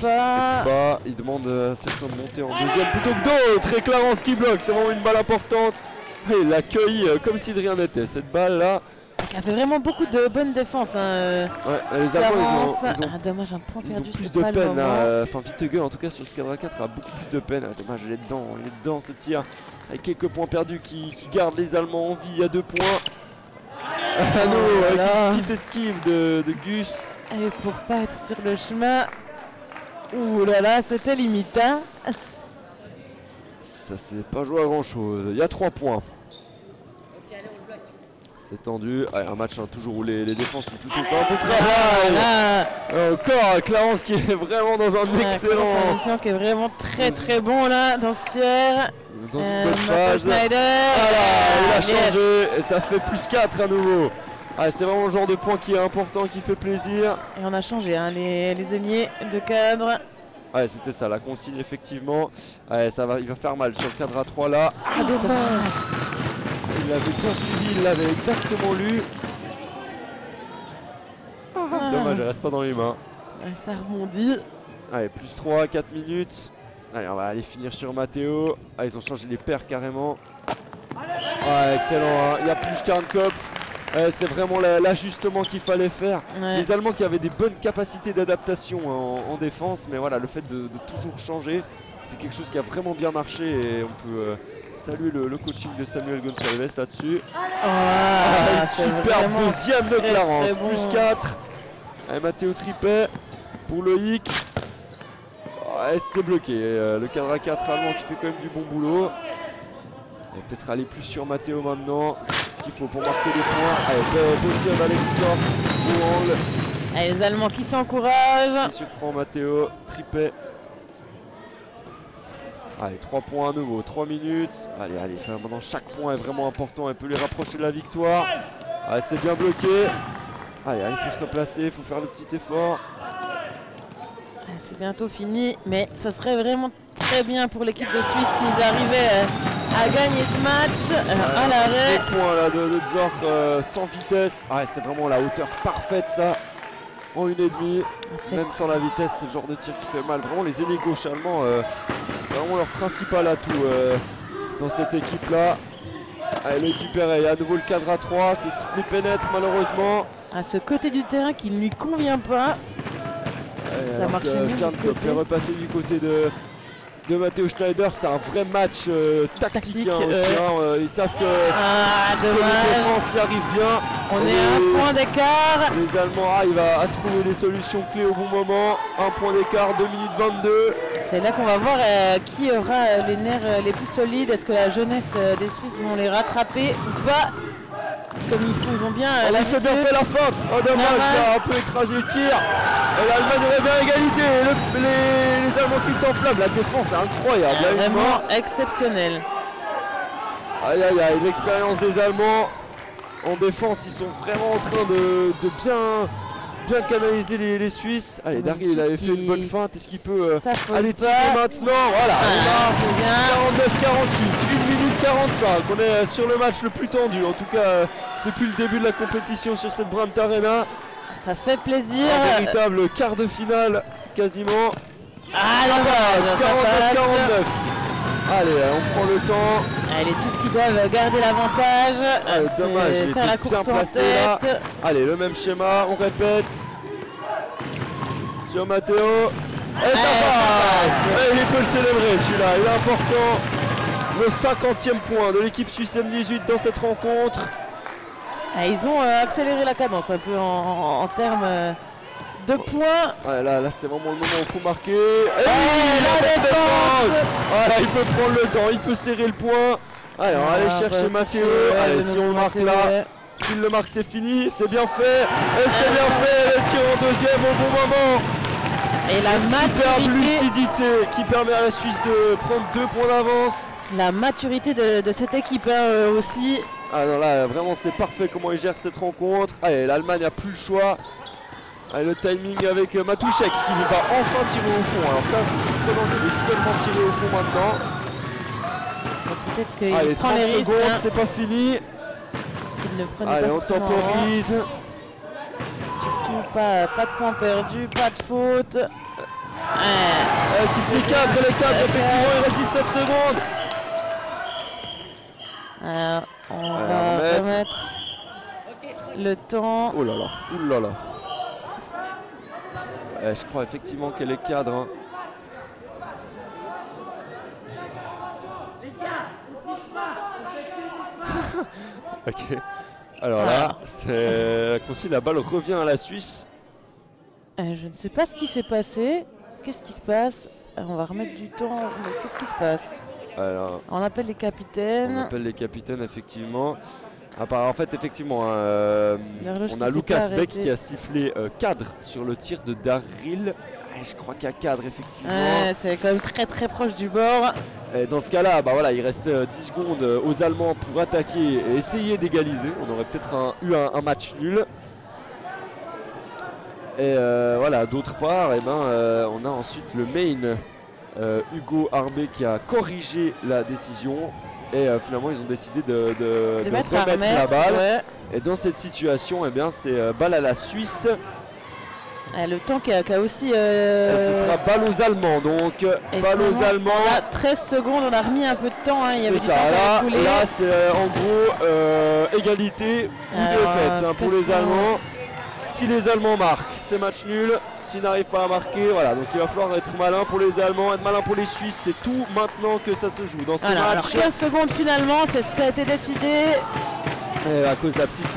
Speaker 2: pas.
Speaker 3: Il demande à certains de monter en deuxième plutôt que d'autres. Et Clarence qui bloque, c'est vraiment une balle importante. Et il l'accueille comme si de rien n'était. Cette balle là.
Speaker 2: Il a fait vraiment beaucoup de bonnes défenses.
Speaker 3: Ouais, les Allemands ils ont
Speaker 2: dommage, un point perdu.
Speaker 3: Ils ont plus de peine. Enfin, Wittege en tout cas sur ce cadre à 4, ça a beaucoup plus de peine. Dommage, il est dedans ce tir. Avec quelques points perdus qui gardent les Allemands en vie. Il y a 2 points. Avec une petite esquive de Gus.
Speaker 2: Et pour pas être sur le chemin. Ouh là là, c'était limite. Hein.
Speaker 3: Ça s'est pas joué à grand chose. Il y a 3 points. C'est tendu. Allez, un match toujours où les défenses sont plutôt pas un bon travail. Encore Clarence qui est vraiment dans un excellent.
Speaker 2: Qui est vraiment très bon là dans ce tiers.
Speaker 3: Dans une bonne phase.
Speaker 2: Schneider.
Speaker 3: Voilà, il a changé et ça fait plus 4 à nouveau. Allez, c'est vraiment le genre de point qui est important, qui fait plaisir.
Speaker 2: Et on a changé les ailiers de cadre.
Speaker 3: Ouais, c'était ça, la consigne effectivement. Ouais, il va faire mal sur le cadre à 3 là.
Speaker 2: Ah, dommage.
Speaker 3: Il l'avait bien suivi, il l'avait exactement lu. Dommage, elle reste pas dans les mains.
Speaker 2: Ça rebondit.
Speaker 3: Allez, plus 3, 4 minutes. Allez, on va aller finir sur Matteo. Ah, ils ont changé les paires carrément. Ouais, excellent, hein. Il y a plus Karnkopf. C'est vraiment l'ajustement qu'il fallait faire. Les Allemands qui avaient des bonnes capacités d'adaptation en défense, mais voilà, le fait de toujours changer, c'est quelque chose qui a vraiment bien marché et on peut saluer le coaching de Samuel Gonçalves là-dessus. Super deuxième de Clarence,
Speaker 2: bon.
Speaker 3: Plus 4. Allez, Matteo Tripet pour Loïc. C'est bloqué, le cadre à 4 allemand qui fait quand même du bon boulot. On va peut-être aller plus sur Matteo maintenant. Ce qu'il faut pour marquer des points. Allez, beau tir d'Alexandre.
Speaker 2: Allez, les Allemands qui s'encouragent.
Speaker 3: Qui surprend Matteo Tripet. Allez, 3 points à nouveau, 3 minutes. Allez, maintenant chaque point est vraiment important. Elle peut les rapprocher de la victoire. Allez, c'est bien bloqué. Allez, il faut se replacer, il faut faire le petit effort.
Speaker 2: C'est bientôt fini, mais ça serait vraiment très bien pour l'équipe de Suisse s'ils arrivaient à gagner ce match à l'arrêt.
Speaker 3: 2 points là de Zor sans vitesse. C'est vraiment la hauteur parfaite ça. En 1,5. Même sans la vitesse, c'est le genre de tir qui fait mal. Vraiment les ailiers gauche allemands, c'est vraiment leur principal atout dans cette équipe là. Allez, l'équipe est à nouveau le cadre à 3. C'est sifflé pénètre malheureusement.
Speaker 2: À ce côté du terrain qui ne lui convient pas.
Speaker 3: Ça marche bien. Il est repassé du côté de de Matteo Schneider. C'est un vrai match tactique. Hein,
Speaker 2: Tactique,
Speaker 3: aussi, hein, ils savent que
Speaker 2: Ah,
Speaker 3: la
Speaker 2: dommage.
Speaker 3: défense y arrive bien.
Speaker 2: On
Speaker 3: Et
Speaker 2: est à un point d'écart.
Speaker 3: les Allemands arrivent à trouver les solutions clés au bon moment. 1 point d'écart, 2 minutes 22.
Speaker 2: C'est là qu'on va voir qui aura les nerfs les plus solides. Est-ce que la jeunesse des Suisses vont les rattraper ou pas? Comme ils ont bien
Speaker 3: Il s'est bien fait la feinte. Oh dommage,
Speaker 2: Normal.
Speaker 3: il a un peu écrasé le tir. Et l'Allemagne aurait bien égalité. Et les Allemands qui s'enflamment. La défense est incroyable. Il y a une
Speaker 2: vraiment
Speaker 3: mort.
Speaker 2: exceptionnel.
Speaker 3: Aïe aïe aïe, l'expérience des Allemands. En défense, ils sont vraiment en train de bien canaliser les Suisses. Allez, Darry, il avait fait une bonne feinte. Est-ce qu'il peut aller tirer maintenant? Voilà, on a
Speaker 2: c'est bien.
Speaker 3: 49-48, 1 minute 45. On est sur le match le plus tendu, en tout cas depuis le début de la compétition sur cette Brandt Arena.
Speaker 2: Ça fait plaisir.
Speaker 3: Un véritable quart de finale, quasiment.
Speaker 2: Ah, dommage, ça passe.
Speaker 3: 49-49. Allez, on prend le temps.
Speaker 2: Les Suisses qui doivent garder l'avantage.
Speaker 3: Dommage, il
Speaker 2: Faire la
Speaker 3: était bien
Speaker 2: course en
Speaker 3: placé là.
Speaker 2: tête.
Speaker 3: Allez, le même schéma, on répète. Sur Matteo. Et ça passe. Et il peut le célébrer celui-là, il est important. Le 50e point de l'équipe suisse M18 dans cette rencontre.
Speaker 2: Ils ont accéléré la cadence un peu en termes de points.
Speaker 3: Ouais, là c'est vraiment le moment où il faut marquer. Et
Speaker 2: la défense.
Speaker 3: Voilà, il peut prendre le temps, il peut serrer le point. Allez, on va aller chercher Matteo. Allez, si on le marque là, s'il le marque, c'est fini, c'est bien fait. Et c'est bien fait, le tir en deuxième au bon moment.
Speaker 2: Et la
Speaker 3: Superbe
Speaker 2: maturité,
Speaker 3: lucidité qui permet à la Suisse de prendre 2 points d'avance.
Speaker 2: la maturité de cette équipe aussi.
Speaker 3: Ah non, là vraiment c'est parfait comment il gère cette rencontre. Allez, l'Allemagne n'a plus le choix. Allez, le timing avec Matuszek qui va enfin tirer au fond. Alors ça, c'est surprenant qu'il ait seulement tiré au fond maintenant.
Speaker 2: Peut-être qu'il
Speaker 3: Allez,
Speaker 2: prend
Speaker 3: 30
Speaker 2: les risques.
Speaker 3: secondes,
Speaker 2: Hein,
Speaker 3: c'est pas fini.
Speaker 2: qu'il ne prenait
Speaker 3: Allez,
Speaker 2: pas
Speaker 3: on
Speaker 2: forcément
Speaker 3: temporise.
Speaker 2: Surtout pas de points perdus, pas de faute.
Speaker 3: Sifflet 4, les 4, effectivement, il reste 19 secondes.
Speaker 2: Alors, on
Speaker 3: Allez,
Speaker 2: va
Speaker 3: on remet.
Speaker 2: remettre le temps.
Speaker 3: Oh là là, ouh là là. Je crois effectivement qu'elle est cadre. Hein. Ok. Alors là, c'est la consigne, la balle revient à la Suisse.
Speaker 2: Je ne sais pas ce qui s'est passé. Qu'est-ce qui se passe? On va remettre du temps. Mais qu'est-ce qui se passe?
Speaker 3: Alors,
Speaker 2: On appelle les capitaines.
Speaker 3: on appelle les capitaines effectivement. En fait, effectivement,
Speaker 2: L'horloge
Speaker 3: on
Speaker 2: qui
Speaker 3: a
Speaker 2: s'est
Speaker 3: Lucas
Speaker 2: pas
Speaker 3: Beck
Speaker 2: arrêtée.
Speaker 3: qui a sifflé cadre sur le tir de Daryl. Je crois qu'il y a cadre effectivement.
Speaker 2: C'est quand même très très proche du bord.
Speaker 3: Et dans ce cas-là, bah voilà, il reste 10 secondes aux Allemands pour attaquer et essayer d'égaliser. On aurait peut-être eu un match nul. Et voilà, d'autre part, on a ensuite le main Hugo Arbé qui a corrigé la décision. Et finalement, ils ont décidé de
Speaker 2: mettre
Speaker 3: remettre la balle.
Speaker 2: ouais.
Speaker 3: Et dans cette situation, c'est balle à la Suisse.
Speaker 2: Le temps qui a aussi.
Speaker 3: Et ce sera balle aux Allemands. Donc,
Speaker 2: et
Speaker 3: balle aux
Speaker 2: finalement,
Speaker 3: Allemands.
Speaker 2: Là, 13 secondes, on a remis un peu de temps. Hein, il y avait
Speaker 3: C'est
Speaker 2: du temps
Speaker 3: ça,
Speaker 2: pour écouler.
Speaker 3: là c'est en gros égalité ou
Speaker 2: Alors,
Speaker 3: défaite hein, pour les
Speaker 2: qu'est-ce qu'on-
Speaker 3: Allemands. Si les Allemands marquent, c'est match nul. S'ils n'arrivent pas à marquer, voilà. Donc il va falloir être malin pour les Allemands, être malin pour les Suisses. C'est tout maintenant que ça se joue dans ce
Speaker 2: Alors,
Speaker 3: match.
Speaker 2: 15 secondes finalement, c'est ce qui a été décidé.
Speaker 3: Et à cause de la petite,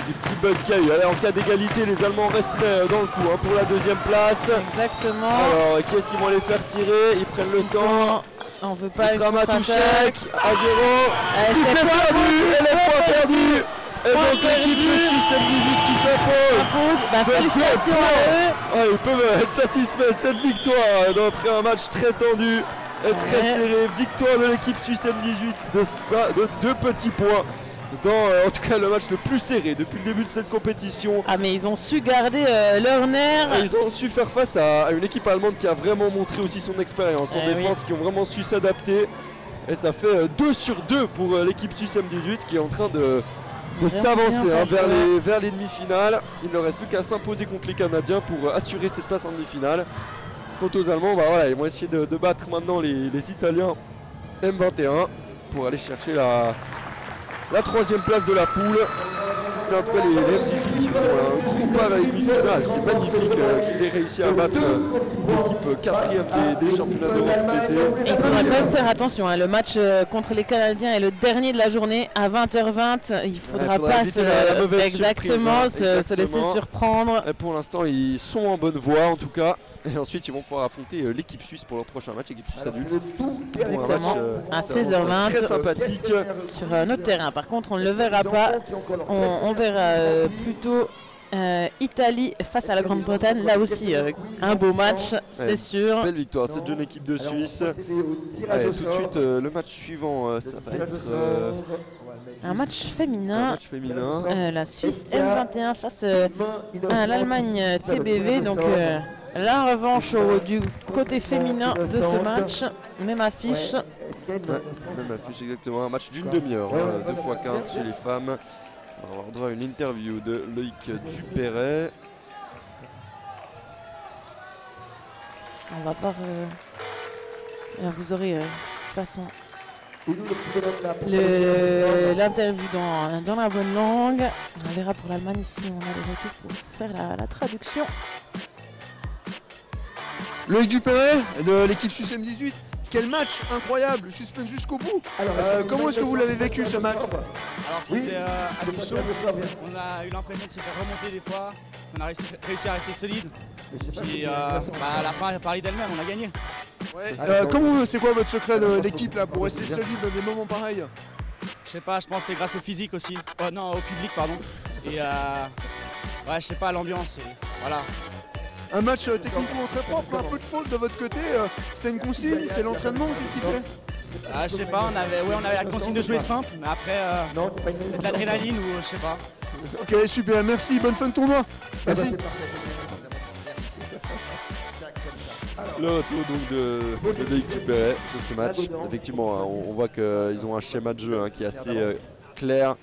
Speaker 3: du petit bug qu'il y a eu. Allez, en cas d'égalité, les Allemands resteraient dans le coup hein, pour la deuxième place.
Speaker 2: Exactement.
Speaker 3: Alors, qui est-ce qu'ils vont les faire tirer? Ils prennent le temps.
Speaker 2: On veut pas
Speaker 3: Il sera
Speaker 2: une contre-attaque.
Speaker 3: Matuszek à 0.
Speaker 2: C'est
Speaker 3: Sifflet
Speaker 2: pas
Speaker 3: perdu et les points perdus. Et
Speaker 2: Point
Speaker 3: donc l'équipe de
Speaker 2: perdu.
Speaker 3: Suisse M18 qui s'impose.
Speaker 2: Bah, félicitations à eux.
Speaker 3: Ouais, ils peuvent être satisfaits de cette victoire après un match très tendu et très
Speaker 2: Ouais.
Speaker 3: serré. Victoire de l'équipe Suisse M18 de 2 petits points dans en tout cas le match le plus serré depuis le début de cette compétition.
Speaker 2: Ah, mais ils ont su garder leur nerf.
Speaker 3: Et ils ont su faire face à une équipe allemande qui a vraiment montré aussi son expérience en
Speaker 2: Eh
Speaker 3: défense, qui ont vraiment su s'adapter. Et ça fait 2 sur 2 pour l'équipe Suisse M18 qui est en train de
Speaker 2: Vraiment
Speaker 3: s'avancer
Speaker 2: bien
Speaker 3: hein,
Speaker 2: fait,
Speaker 3: vers les demi-finales. Il ne reste plus qu'à s'imposer contre les Canadiens pour assurer cette place en demi-finale. Quant aux Allemands, bah voilà, ils vont essayer de battre maintenant les Italiens M21 pour aller chercher la 3e place de la poule. féliciter en tout cas les M18 qui font un gros pas avec une finale. C'est magnifique qu'ils aient réussi à battre l'équipe 4e des championnats d'Europe cet été.
Speaker 2: Et il faudra quand même faire attention, hein, le match contre les Canadiens est le dernier de la journée à 20h20. Il faudra pas
Speaker 3: éviter la mauvaise
Speaker 2: exactement,
Speaker 3: surprise, hein,
Speaker 2: se laisser surprendre.
Speaker 3: Et pour l'instant, ils sont en bonne voie en tout cas. Et ensuite, ils vont pouvoir affronter l'équipe suisse pour leur prochain match, l'équipe suisse adulte.
Speaker 2: Exactement, à 16h20
Speaker 3: très sympathique
Speaker 2: sur notre terrain. Par contre, on ne le verra pas. On verra plutôt Italie face à la Grande-Bretagne. Là aussi, un beau match, c'est sûr.
Speaker 3: Belle victoire de cette jeune équipe de Suisse. Allez, tout de suite, le match suivant, ça va être
Speaker 2: un match féminin. La Suisse M21 face à l'Allemagne TBV. Donc la revanche du côté féminin de ce match. Même affiche.
Speaker 3: Même affiche, exactement. Un match d'une demi-heure, 2x15 chez les femmes. On va avoir droit à une interview de Loïc Dupéret.
Speaker 2: On va voir. Vous aurez de toute façon l'interview dans la bonne langue. On verra pour l'Allemagne ici, on a les retours pour faire la traduction.
Speaker 4: Loïc Dupéret de l'équipe Suisse M18. Quel match incroyable, suspense jusqu'au bout. Comment est-ce que vous l'avez vécu ce match?
Speaker 5: Alors c'était assez chaud, on a eu l'impression de se faire remonter des fois, on a réussi à rester solide, puis à la fin elle a parlé d'elle-même, on a gagné.
Speaker 4: Ouais. C'est quoi votre secret de l'équipe là pour rester solide dans des moments pareils?
Speaker 5: Je sais pas, je pense que c'est grâce au physique aussi, non au public pardon, et ouais je sais pas l'ambiance, voilà.
Speaker 4: Un match techniquement très propre, un peu de faute de votre côté, c'est une consigne, c'est l'entraînement, qu'est-ce qu'il fait?
Speaker 5: Je sais pas, on avait la consigne de jouer simple, mais après de l'adrénaline ou je sais pas.
Speaker 4: Ok super, merci, bonne fin de tournoi. Merci.
Speaker 3: Le retour donc de Loïc Dupéret sur ce match. Effectivement, hein, on voit qu'ils ont un schéma de jeu qui est assez clair.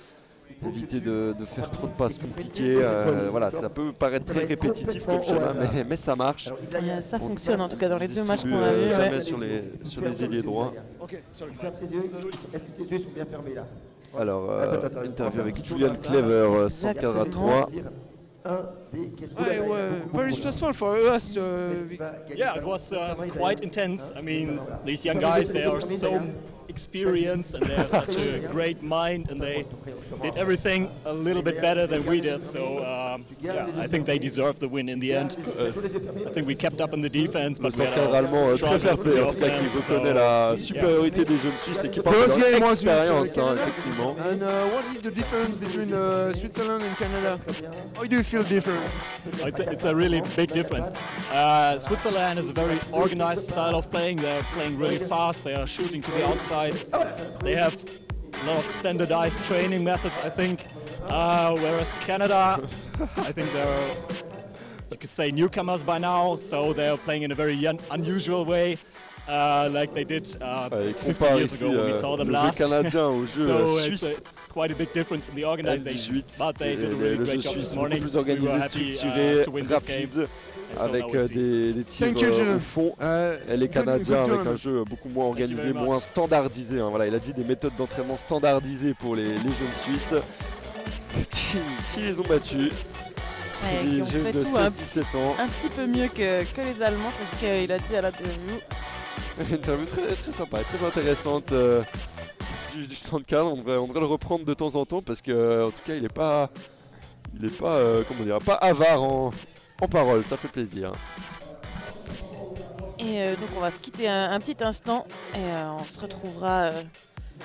Speaker 3: Éviter de faire trop de passes compliquées. Voilà, ça peut paraître très répétitif comme schéma, mais ça marche.
Speaker 2: Ça fonctionne en tout cas dans les deux matchs qu'on a vus.
Speaker 3: Jamais sur les ailiers droits.
Speaker 1: Est-ce que tes yeux sont bien fermés là?
Speaker 3: Alors, interview avec Julian Clever, 115 à 3.
Speaker 4: Very stressful for us.
Speaker 6: Yeah, it was quite intense. I mean, these young guys, they are so experienced and they have such a great mind and they did everything a little bit better than we did. So, yeah, I think they deserve the win in the end. I think we kept up in the defense, but we had
Speaker 3: allemand très fair play, en tout cas, qui reconnaît la supériorité des jeunes Suisses et qui parle de leur expérience, effectivement.
Speaker 4: And what is the difference between Switzerland and Canada? How do you feel different?
Speaker 6: It's a really big difference. Switzerland is a very organized style of playing. They're playing really fast. They are shooting to the outside. They have a lot of standardized training methods, I think. Whereas Canada, I think they're, you could say, newcomers by now. So they are playing in a very unusual way. Like they did 50 years ago when we saw them last. So it's quite a big difference in the organization. But they did a really great job this morning. We were happy to win this game.
Speaker 3: Avec des tirs au fond, et les Canadiens avec un jeu beaucoup moins organisé, moins standardisé. Hein. Voilà, il a dit des méthodes d'entraînement standardisées pour les jeunes Suisses qui les ont battus.
Speaker 2: Qui ont fait tout un petit peu mieux que les Allemands, c'est ce qu'il a dit à l'interview.
Speaker 3: Une interview très sympa, très intéressante du centre-cadre. On devrait le reprendre de temps en temps parce que en tout cas il est pas comment dire, pas avare en parole, ça fait plaisir.
Speaker 2: Et donc on va se quitter un petit instant et on se retrouvera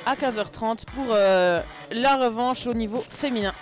Speaker 2: à 15h30 pour la revanche au niveau féminin.